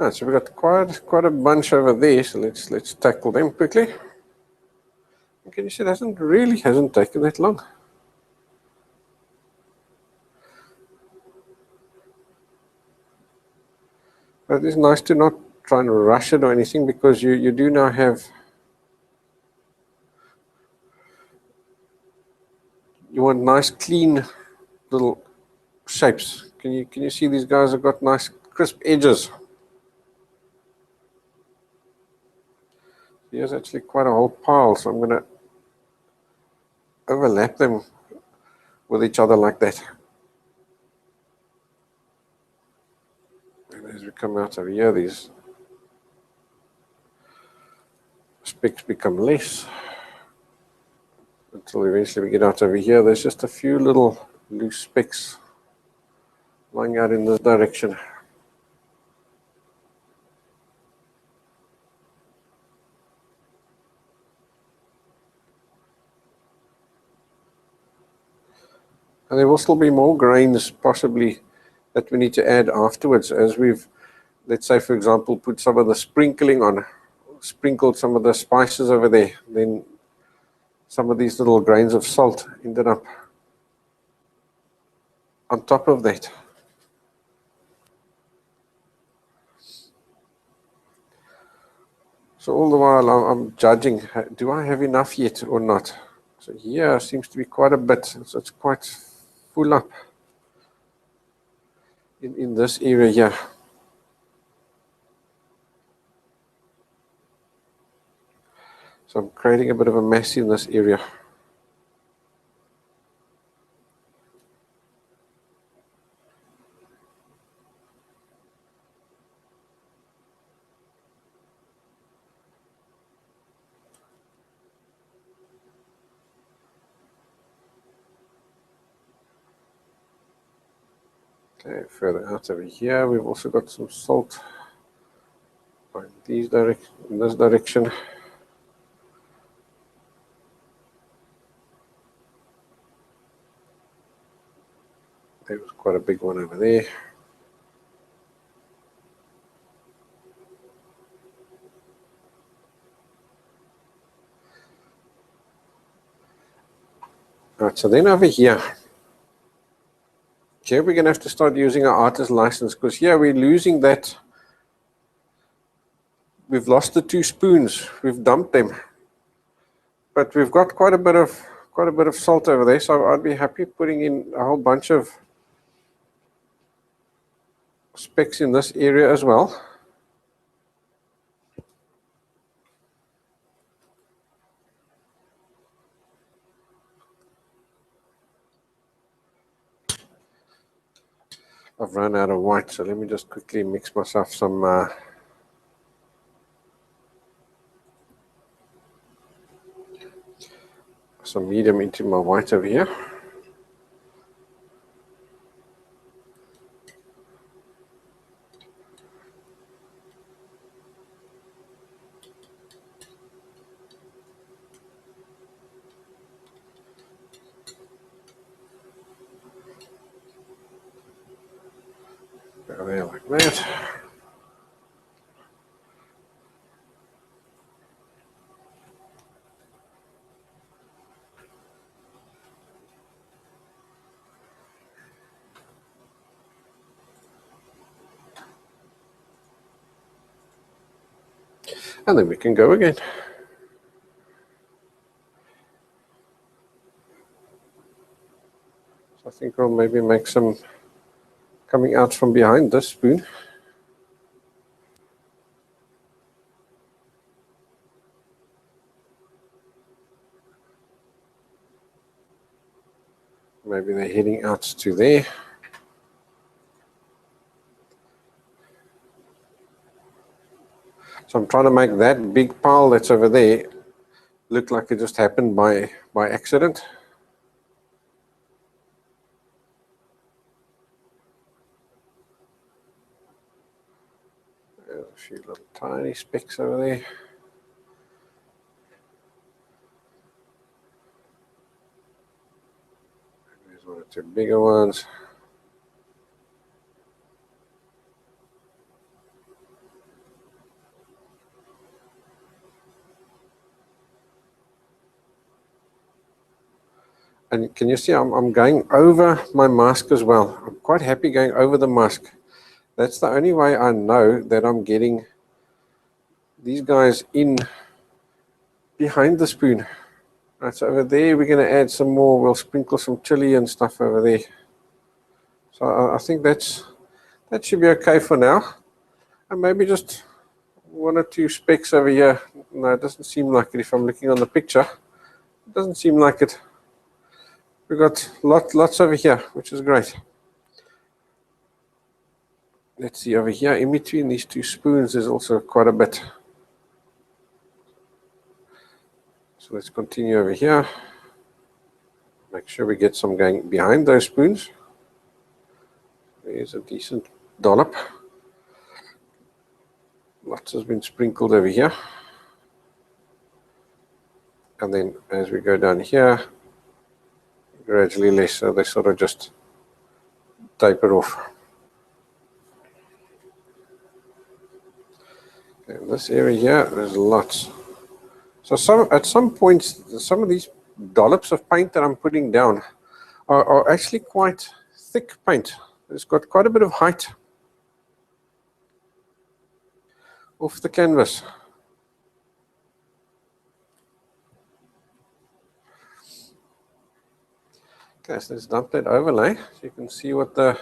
Right, so we've got quite a bunch over there, so let's tackle them quickly. Can you see it hasn't taken that long. But it's nice to not try and rush it or anything, because you do now have, you want nice clean little shapes. Can you see these guys have got nice crisp edges? Here's actually quite a whole pile, so I'm going to overlap them with each other like that. And as we come out over here, these specks become less, until eventually we get out over here. There's just a few little loose specks lying out in this direction. And there will still be more grains possibly that we need to add afterwards, as we've, let's say for example, put some of the sprinkling on, sprinkled some of the spices over there, then some of these little grains of salt ended up on top of that. So all the while I'm judging, do I have enough yet or not? So here seems to be quite a bit, so it's quite full up in this area here. So I'm creating a bit of a mess in this area. Okay, further out over here, we've also got some salt in this direction. There was quite a big one over there. Right, so then over here, we're going to have to start using our artist license, because here we're losing that. We've lost the 2 spoons. We've dumped them, but we've got quite a bit of salt over there. So I'd be happy putting in a whole bunch of specks in this area as well. I've run out of white, so let me just quickly mix myself some medium into my white over here. Go there like that. And then we can go again. So I think I'll maybe make some coming out from behind this spoon. Maybe they're heading out to there. So I'm trying to make that big pile that's over there look like it just happened by accident. There's a few little tiny specks over there. There's 1 or 2 bigger ones. And can you see I'm going over my mask as well. I'm quite happy going over the mask. That's the only way I know that I'm getting these guys in behind the spoon. Right, so over there we're going to add some more. We'll sprinkle some chili and stuff over there. So I think that should be okay for now. And maybe just 1 or 2 specks over here. No, it doesn't seem like it if I'm looking on the picture. It doesn't seem like it. We've got lots over here, which is great. Let's see over here, in between these 2 spoons, there's also quite a bit. So let's continue over here. Make sure we get some going behind those spoons. There's a decent dollop. Lots has been sprinkled over here. And then as we go down here, gradually less, so they sort of just taper off. In this area here, there's lots. So at some points, some of these dollops of paint that I'm putting down are actually quite thick paint. It's got quite a bit of height off the canvas. Okay, so let's dump that overlay so you can see what the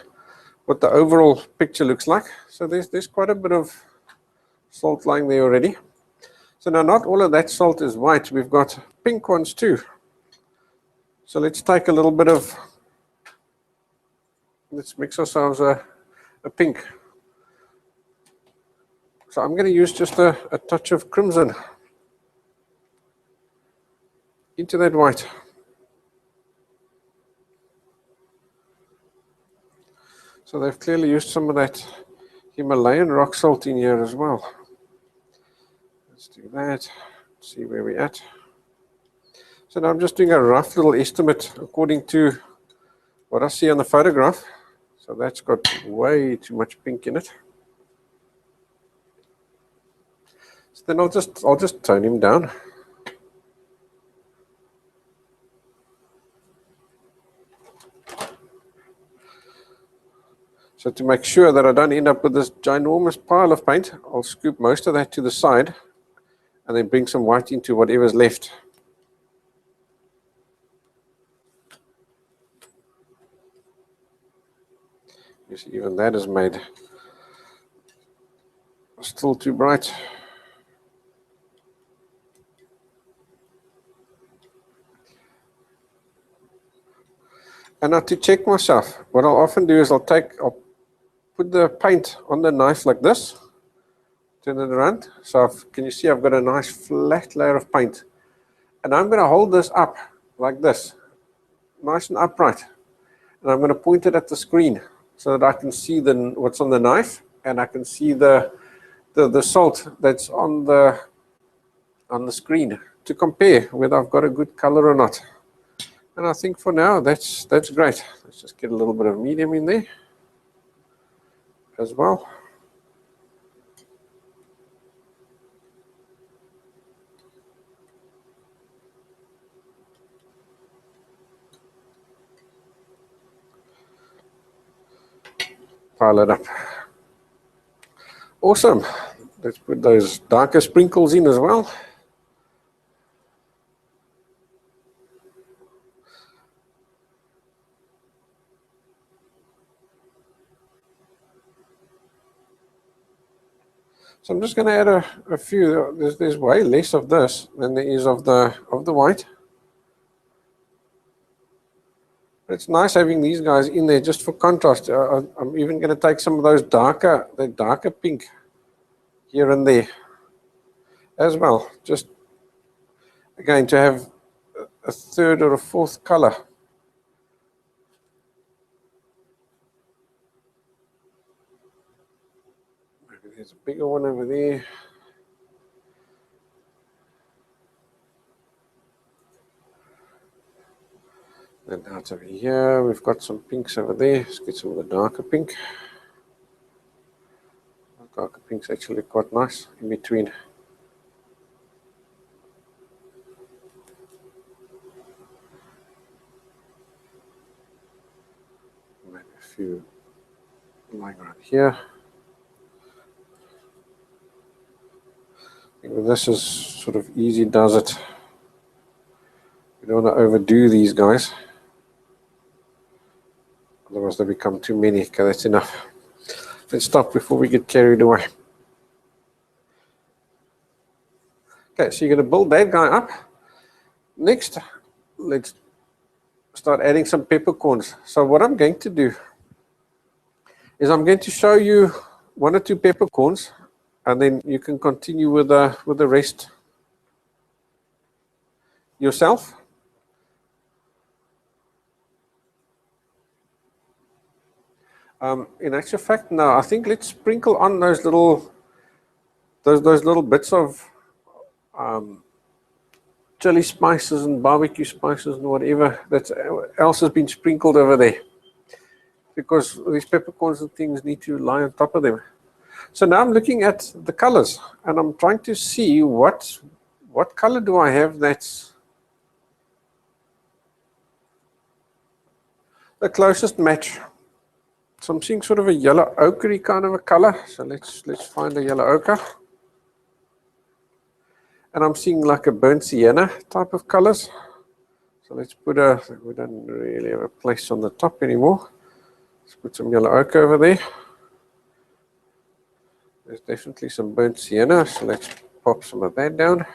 overall picture looks like. So there's quite a bit of salt lying there already. So now not all of that salt is white. We've got pink ones too. So let's take a little bit of, let's mix ourselves a pink. So I'm going to use just a touch of crimson into that white. So they've clearly used some of that Himalayan rock salt in here as well. Let's do that, see where we're at. So now I'm just doing a rough little estimate according to what I see on the photograph. So that's got way too much pink in it. So then I'll just tone him down. So to make sure that I don't end up with this ginormous pile of paint, I'll scoop most of that to the side and then bring some white into whatever's left. You see, even that is made still too bright. And now to check myself, what I'll often do is I'll put the paint on the knife like this, turn it around. So can you see I've got a nice flat layer of paint. And I'm going to hold this up like this, nice and upright. And I'm going to point it at the screen so that I can see what's on the knife, and I can see the salt that's on the screen to compare whether I've got a good color or not. And I think for now that's great. Let's just get a little bit of medium in there as well. Pile it up. Awesome. Let's put those darker sprinkles in as well. So I'm just going to add a few. There's way less of this than there is of the white. It's nice having these guys in there just for contrast. I'm even going to take some of those darker pink here and there as well. Just again to have a third or a fourth color. Maybe there's a bigger one over there. And out over here, we've got some pinks over there. Let's get some of the darker pink. The darker pink's actually quite nice in between. Maybe a few lying around here. I think this is sort of easy does it. We don't want to overdo these guys. Otherwise they become too many. Okay, that's enough. Let's stop before we get carried away. Okay, so you're going to build that guy up. Next, let's start adding some peppercorns. So what I'm going to do is I'm going to show you one or two peppercorns, and then you can continue with the rest yourself. In actual fact, no. I think let's sprinkle on those little bits of chili spices and barbecue spices and whatever that else has been sprinkled over there, because these peppercorns and things need to lie on top of them. So now I'm looking at the colors and I'm trying to see what color do I have that's the closest match. So I'm seeing sort of a yellow ochre kind of a color. So let's find a yellow ochre. And I'm seeing like a burnt sienna type of colors. So let's put we don't really have a place on the top anymore. Let's put some yellow ochre over there. There's definitely some burnt sienna, so let's pop some of that down.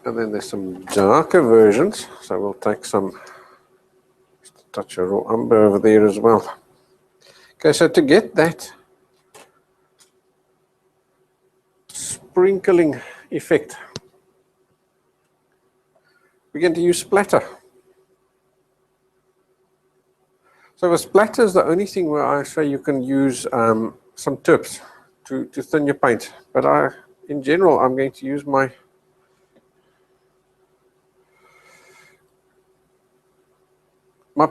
And then there's some darker versions, so we'll take some, just a touch of raw umber over there as well. Okay, so to get that sprinkling effect. We're going to use splatter. So with splatter is the only thing where I say you can use some tips to thin your paint. But in general, I'm going to use my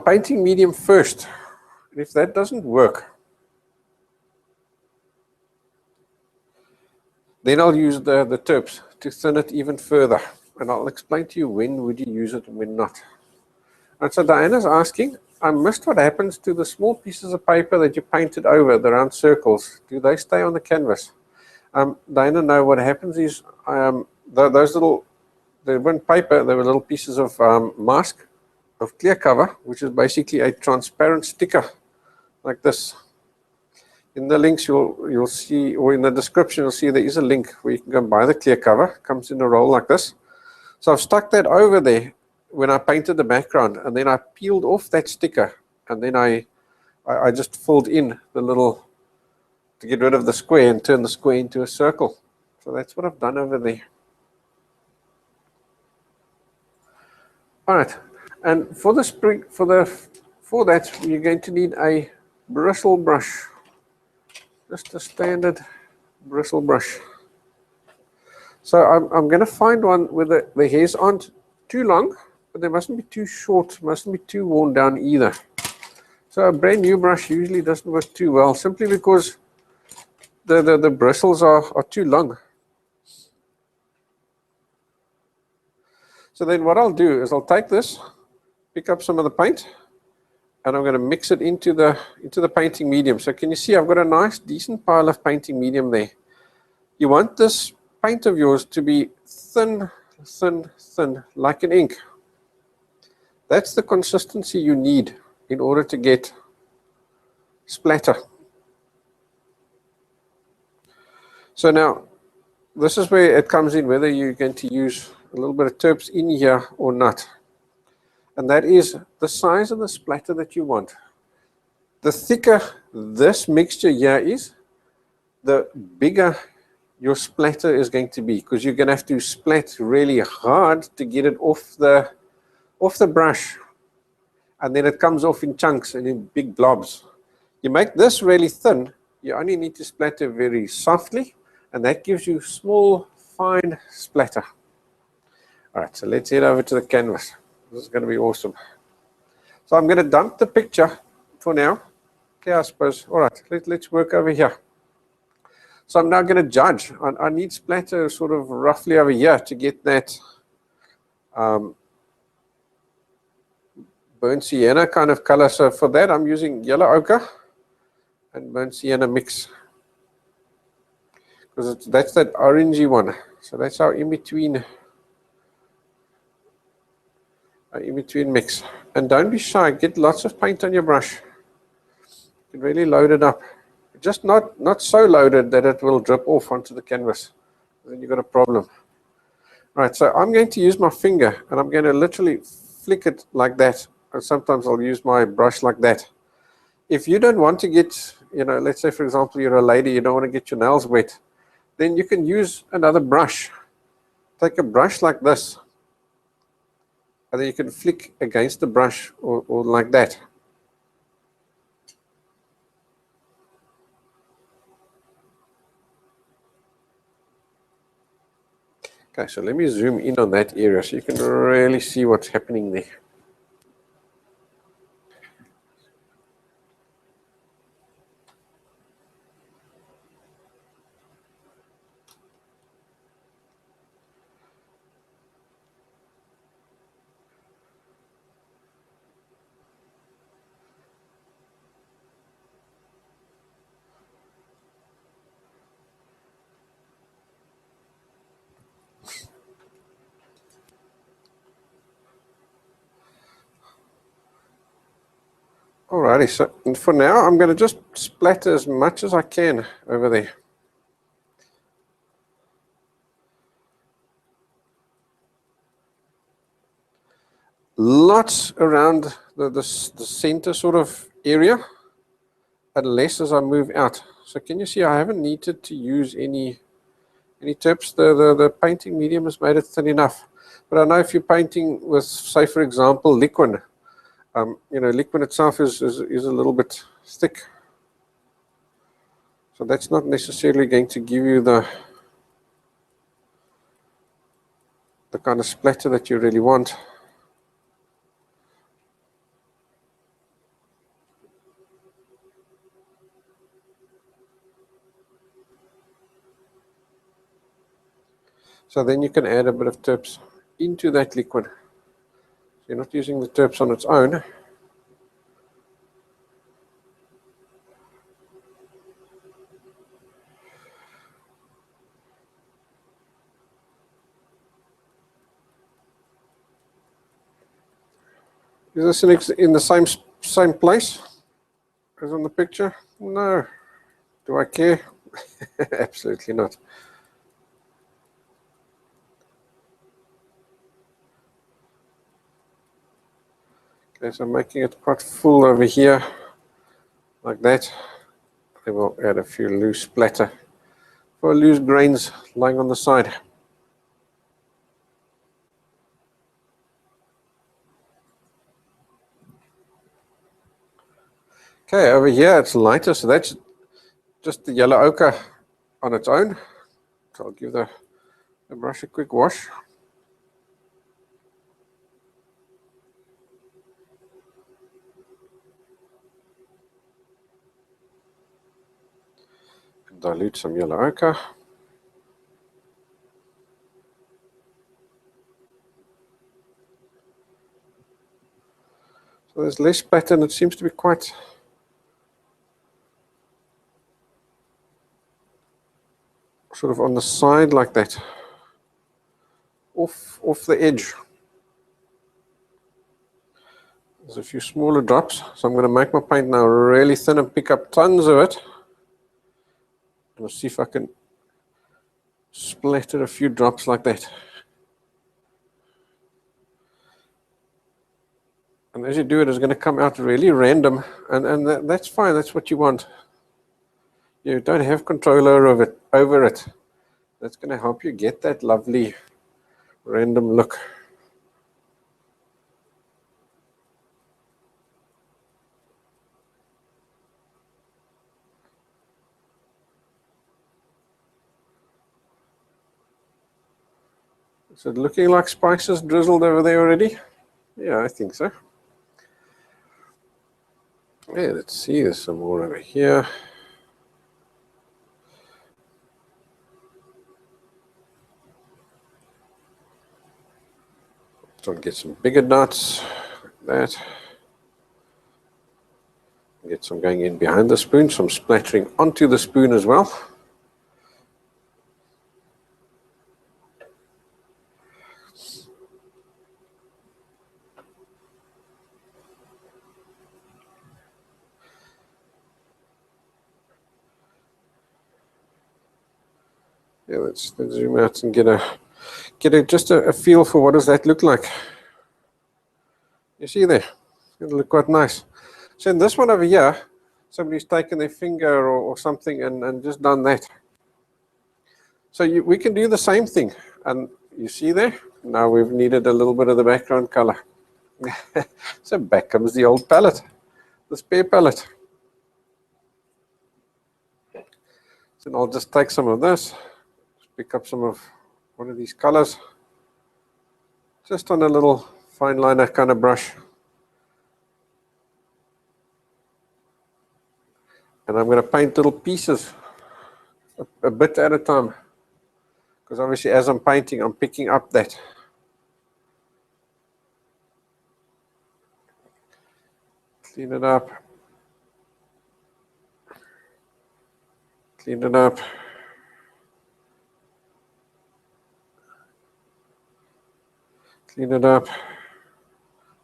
painting medium first. And if that doesn't work, then I'll use the tips to thin it even further. And I'll explain to you when would you use it and when not. And so Diana's asking, I missed what happens to the small pieces of paper that you painted over, the round circles. Do they stay on the canvas? Diana, no, what happens is those little, they weren't paper, they were little pieces of mask, of clear cover, which is basically a transparent sticker like this. In the links you'll see, or in the description you'll see there is a link where you can go and buy the clear cover. It comes in a roll like this. So I've stuck that over there when I painted the background, and then I peeled off that sticker, and then I just filled in the little, to get rid of the square and turn the square into a circle. So that's what I've done over there. All right. And for the spring, for that, you're going to need a bristle brush, just a standard bristle brush. So I'm going to find one where the hairs aren't too long, but they mustn't be too short, mustn't be too worn down either. So a brand new brush usually doesn't work too well, simply because the bristles are too long. So then what I'll do is I'll take this, pick up some of the paint, and I'm going to mix it into the painting medium. So can you see I've got a nice decent pile of painting medium there. You want this paint of yours to be thin, thin, thin, like an ink. That's the consistency you need in order to get splatter. So now, this is where it comes in, whether you're going to use a little bit of terps in here or not. And that is the size of the splatter that you want. The thicker this mixture here is, the bigger your splatter is going to be, because you're going to have to splat really hard to get it off the brush, and then it comes off in chunks and in big blobs. You make this really thin, you only need to splatter very softly, and that gives you small, fine splatter. All right, so let's head over to the canvas. This is going to be awesome. So I'm going to dump the picture for now. Okay, I suppose. All right, let's work over here. So I'm now going to judge. I need splatter sort of roughly over here to get that burnt sienna kind of color. So for that, I'm using yellow ochre and burnt sienna mix, because that's that orangey one. So that's our in-between mix. And don't be shy, get lots of paint on your brush. You can really load it up. Just not so loaded that it will drip off onto the canvas. Then you've got a problem. Right, so I'm going to use my finger, and I'm going to literally flick it like that. And sometimes I'll use my brush like that. If you don't want to get, let's say for example you're a lady, you don't want to get your nails wet, then you can use another brush. Take a brush like this, and then you can flick against the brush or like that. Okay, so let me zoom in on that area so you can really see what's happening there. Alrighty, so for now I'm going to just splatter as much as I can over there. Lots around the center sort of area, and less as I move out. So can you see I haven't needed to use any Any tips? The painting medium has made it thin enough. But I know if you're painting with, say, for example, liquid, liquid itself is a little bit thick. So that's not necessarily going to give you the kind of splatter that you really want. So then you can add a bit of terps into that liquid. So you're not using the terps on its own. Is this in the same place as on the picture? No. Do I care? Absolutely not. Okay, so I'm making it quite full over here, like that. Then we'll add a few loose splatter for loose grains lying on the side. Okay, over here it's lighter, so that's just the yellow ochre on its own. So I'll give the brush a quick wash. Dilute some yellow ochre. So there's less splatter and it seems to be quite sort of on the side like that, off the edge. There's a few smaller drops, so I'm going to make my paint now really thin and pick up tons of it. And I'll see if I can splatter a few drops like that. And as you do it, it's going to come out really random, and that's fine. That's what you want. You don't have control over it. That's going to help you get that lovely random look. Is it looking like spices drizzled over there already? Yeah, I think so. Yeah, let's see, there's some more over here. Try and get some bigger dots like that. Get some going in behind the spoon, some splattering onto the spoon as well. Yeah, let's zoom out and get just a feel for what does that look like. You see there, it'll look quite nice. So in this one over here, somebody's taken their finger or something and just done that. So we can do the same thing. And you see there, now we've needed a little bit of the background color. So back comes the old palette, the spare palette. So I'll just take some of this, pick up some of one of these colors, just on a little fine liner kind of brush. And I'm going to paint little pieces, a bit at a time. Because obviously as I'm painting, I'm picking up that. Clean it up. Clean it up. Clean it up.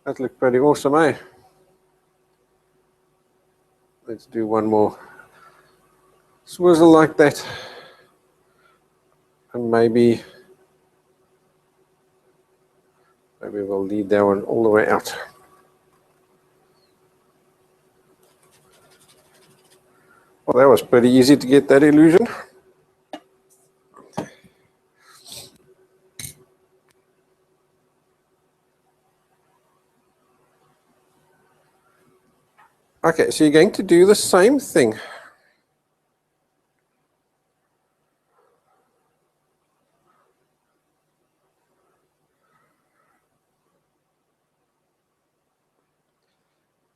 That looked pretty awesome, eh? Let's do one more swizzle like that. And maybe we'll lead that one all the way out. Well, that was pretty easy to get that illusion. Okay, so you're going to do the same thing.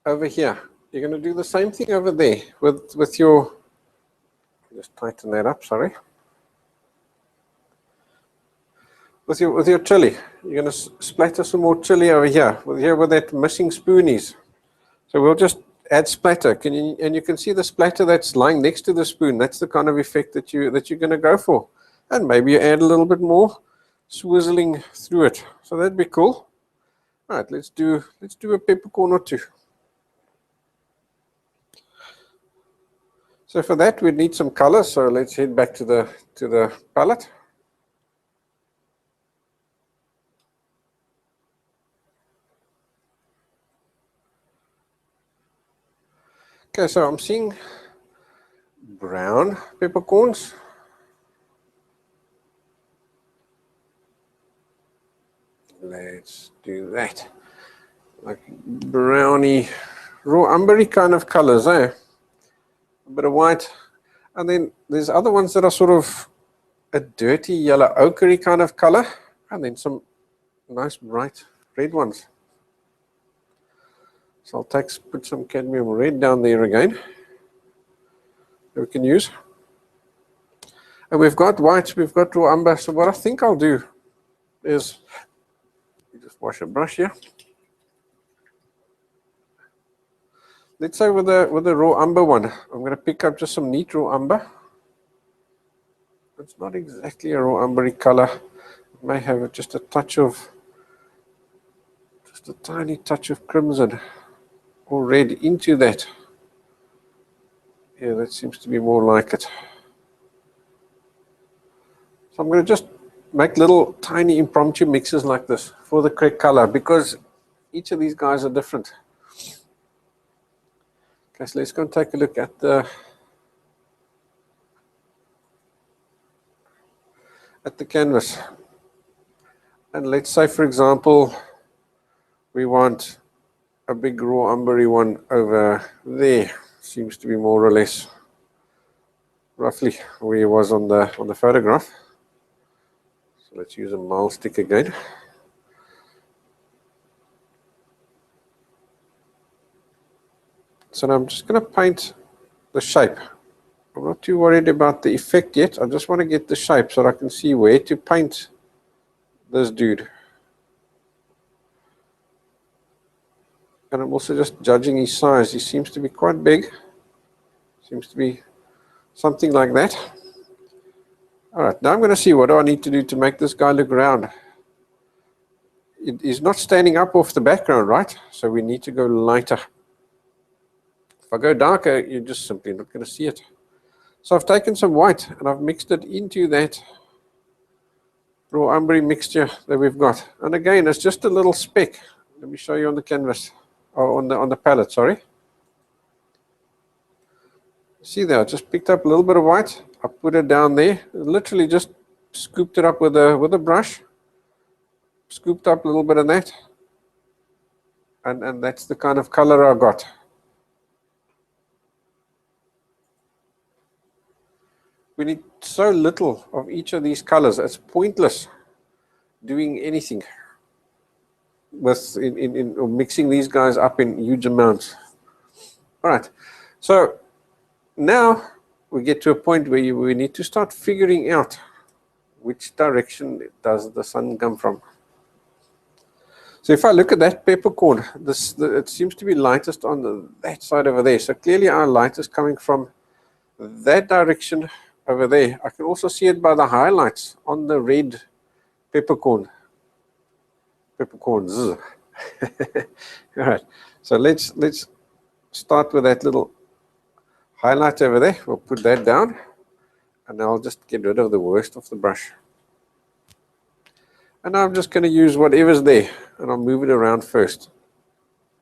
Over here. You're going to do the same thing over there with your, just tighten that up, sorry. With your chili. You're going to splatter some more chili over here where that missing spoon is. So we'll just add splatter. And you can see the splatter that's lying next to the spoon. That's the kind of effect that you're going to go for. And maybe you add a little bit more swizzling through it. So that'd be cool. All right, let's do a peppercorn or two. So for that we need some color. So let's head back to the palette. Okay, so I'm seeing brown peppercorns. Let's do that. Like browny, raw umbery kind of colors, eh? A bit of white. And then there's other ones that are sort of a dirty yellow ochre kind of color. And then some nice bright red ones. So I'll put some cadmium red down there again that we can use. And we've got white, we've got raw umber. So what I think I'll do is just wash a brush here. Let's say with the raw umber one, I'm going to pick up just some neat raw umber. It's not exactly a raw umbery color. It may have just a tiny touch of crimson or red into that. Yeah, that seems to be more like it. So I'm going to just make little tiny impromptu mixes like this for the correct color because each of these guys are different. Okay, so let's go and take a look at the canvas. And let's say, for example, we want a big raw umbery one over there. Seems to be more or less roughly where it was on the photograph. So let's use a mile stick again. So now I'm just going to paint the shape. I'm not too worried about the effect yet. I just want to get the shape so that I can see where to paint this dude. And I'm also just judging his size. He seems to be quite big. Seems to be something like that. All right, now I'm going to see what do I need to do to make this guy look round. He's not standing up off the background, right? So we need to go lighter. If I go darker, you're just simply not going to see it. So I've taken some white and I've mixed it into that raw umbery mixture that we've got. And again, it's just a little speck. Let me show you on the canvas, or on the palette, sorry. See there, I just picked up a little bit of white. I put it down there. Literally just scooped it up with a brush. Scooped up a little bit of that. And that's the kind of color I got. We need so little of each of these colors. It's pointless doing anything with in mixing these guys up in huge amounts. All right. So now we get to a point where we need to start figuring out which direction does the sun come from. So if I look at that peppercorn, it seems to be lightest on that side over there. So clearly our light is coming from that direction over there. I can also see it by the highlights on the red peppercorns. All right. So let's start with that little highlight over there. We'll put that down, and I'll just get rid of the worst of the brush. And now I'm just going to use whatever's there, and I'll move it around first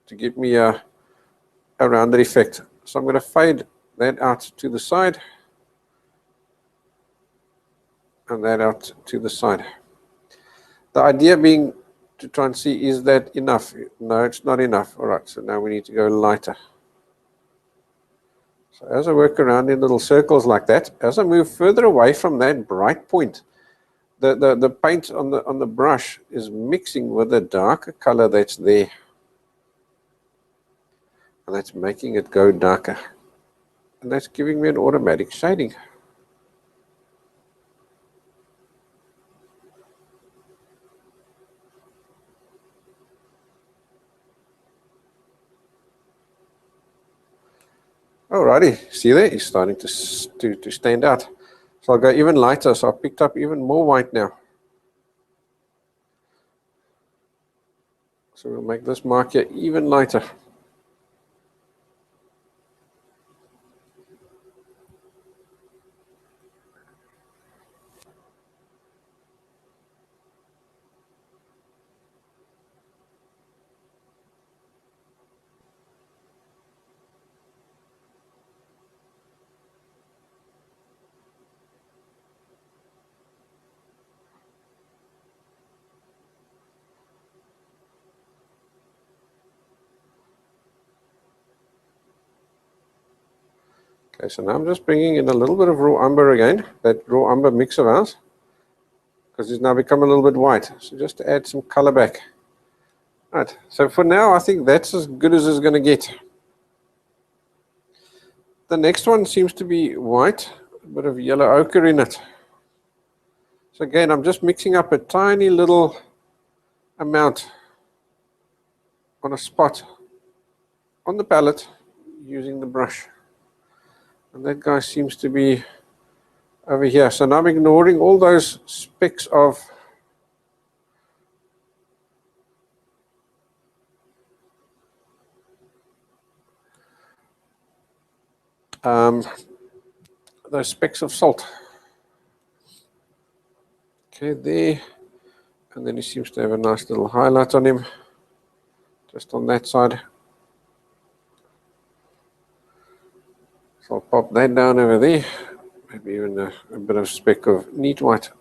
to give me a rounded effect. So I'm going to fade that out to the side, and that out to the side. The idea being to try and see, is that enough? No, it's not enough. All right, so now we need to go lighter. So as I work around in little circles like that, as I move further away from that bright point, the paint on the brush is mixing with the darker color that's there. And that's making it go darker. And that's giving me an automatic shading. Alrighty, see there? It's starting to stand out. So I'll go even lighter. So I've picked up even more white now. So we'll make this mark here even lighter. Okay, so now I'm just bringing in a little bit of raw umber again, that raw umber mix of ours, because it's now become a little bit white. So just to add some color back. Right, so for now I think that's as good as it's going to get. The next one seems to be white, a bit of yellow ochre in it. So again, I'm just mixing up a tiny little amount on a spot on the palette using the brush. And that guy seems to be over here. So now I'm ignoring all those specks of those specks of salt. Okay, there. And then he seems to have a nice little highlight on him, just on that side. So I'll pop that down over there. Maybe even a bit of speck of neat white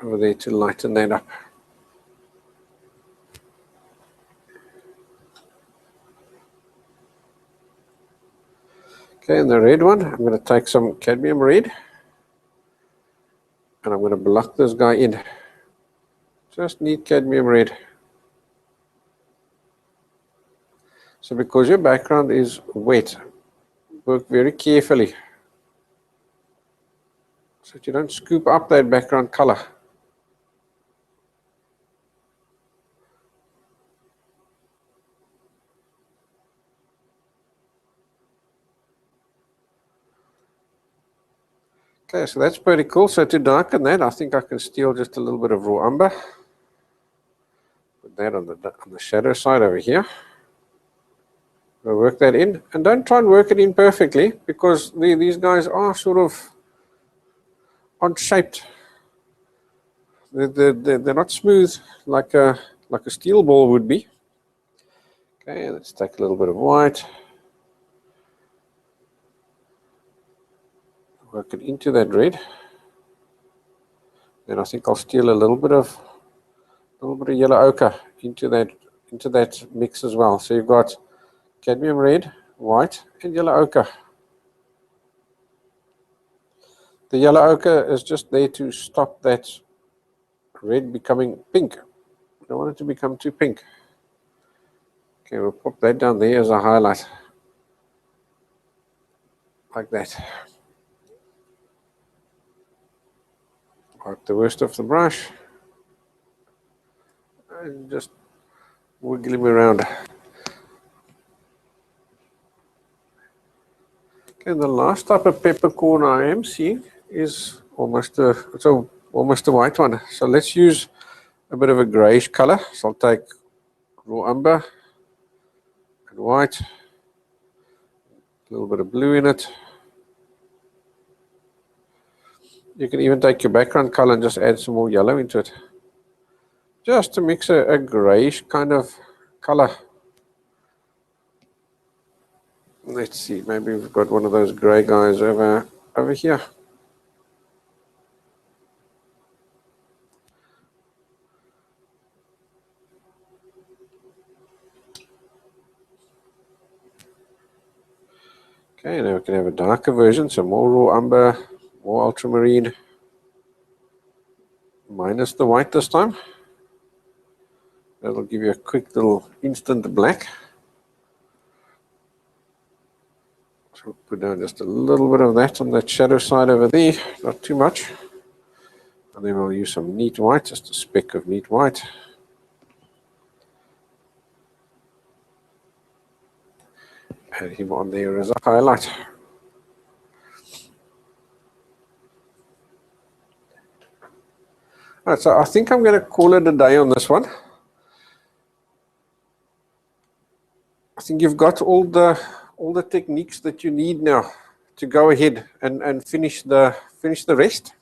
over there to lighten that up. Okay, and the red one, I'm going to take some cadmium red and I'm going to block this guy in. Just neat cadmium red. So because your background is wet, work very carefully so that you don't scoop up that background color. Okay, so that's pretty cool. So to darken that, I think I can steal just a little bit of raw umber. Put that on the shadow side over here. We'll work that in. And don't try and work it in perfectly because these guys are sort of odd shaped. They're not smooth like a steel ball would be. Okay, let's take a little bit of white. Work it into that red. Then I think I'll steal a little bit of yellow ochre into that mix as well. So you've got cadmium red, white, and yellow ochre. The yellow ochre is just there to stop that red becoming pink. I don't want it to become too pink. Okay, we'll pop that down there as a highlight. Like that. Wipe the worst of the brush. And just wiggle him around. Okay, and the last type of peppercorn I am seeing is almost a white one. So let's use a bit of a grayish color. So I'll take raw umber and white, a little bit of blue in it. You can even take your background color and just add some more yellow into it. Just to mix a grayish kind of color. Let's see, maybe we've got one of those gray guys over here. Okay, now we can have a darker version, so more raw umber, more ultramarine, minus the white this time. That'll give you a quick little instant black. So we'll put down just a little bit of that on that shadow side over there, not too much. And then we'll use some neat white, just a speck of neat white. Add him on there as a highlight. Alright, so I think I'm going to call it a day on this one. I think you've got all the techniques that you need now to go ahead and finish the rest.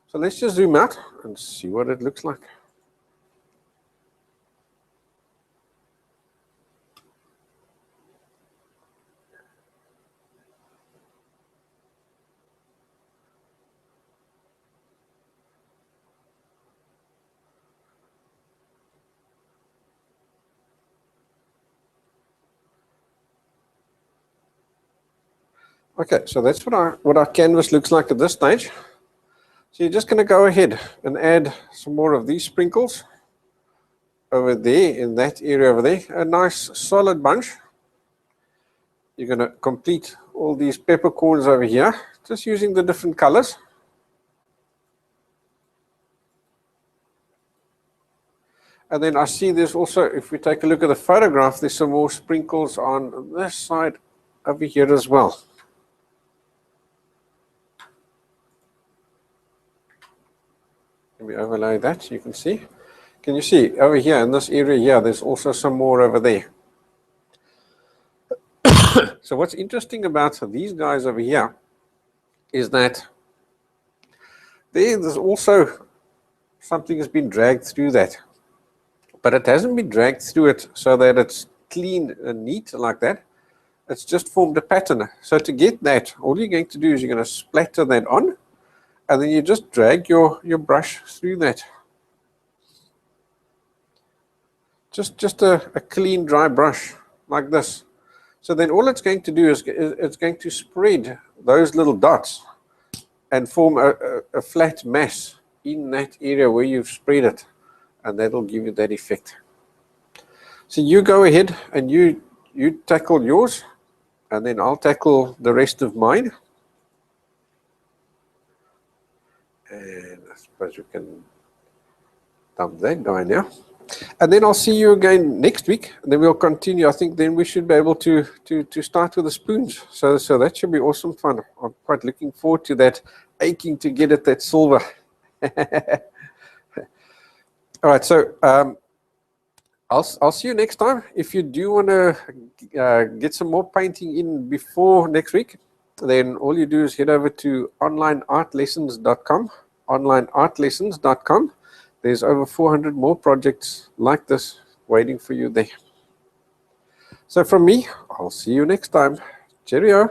So let's just zoom out and see what it looks like. Okay, so that's what our canvas looks like at this stage. So you're just going to go ahead and add some more of these sprinkles over there in that area over there. A nice solid bunch. You're going to complete all these peppercorns over here, just using the different colors. And then I see there's also, if we take a look at the photograph, there's some more sprinkles on this side over here as well. Let me overlay that so you can see. Can you see over here in this area here, there's also some more over there. So what's interesting about these guys over here is that there's also something has been dragged through that. But it hasn't been dragged through it so that it's clean and neat like that. It's just formed a pattern. So to get that, all you're going to do is you're going to splatter that on, and then you just drag your brush through that. Just a clean, dry brush like this. So then all it's going to do is it's going to spread those little dots and form a flat mass in that area where you've spread it. And that'll give you that effect. So you go ahead and you tackle yours, and then I'll tackle the rest of mine. And I suppose we can dump that guy now. And then I'll see you again next week, and then we'll continue. I think then we should be able to start with the spoons. So that should be awesome fun. I'm quite looking forward to that, aching to get at that silver. All right, so I'll see you next time. If you do want to get some more painting in before next week, then all you do is head over to onlineartlessons.com, onlineartlessons.com. There's over 400 more projects like this waiting for you there. So from me, I'll see you next time. Cheerio.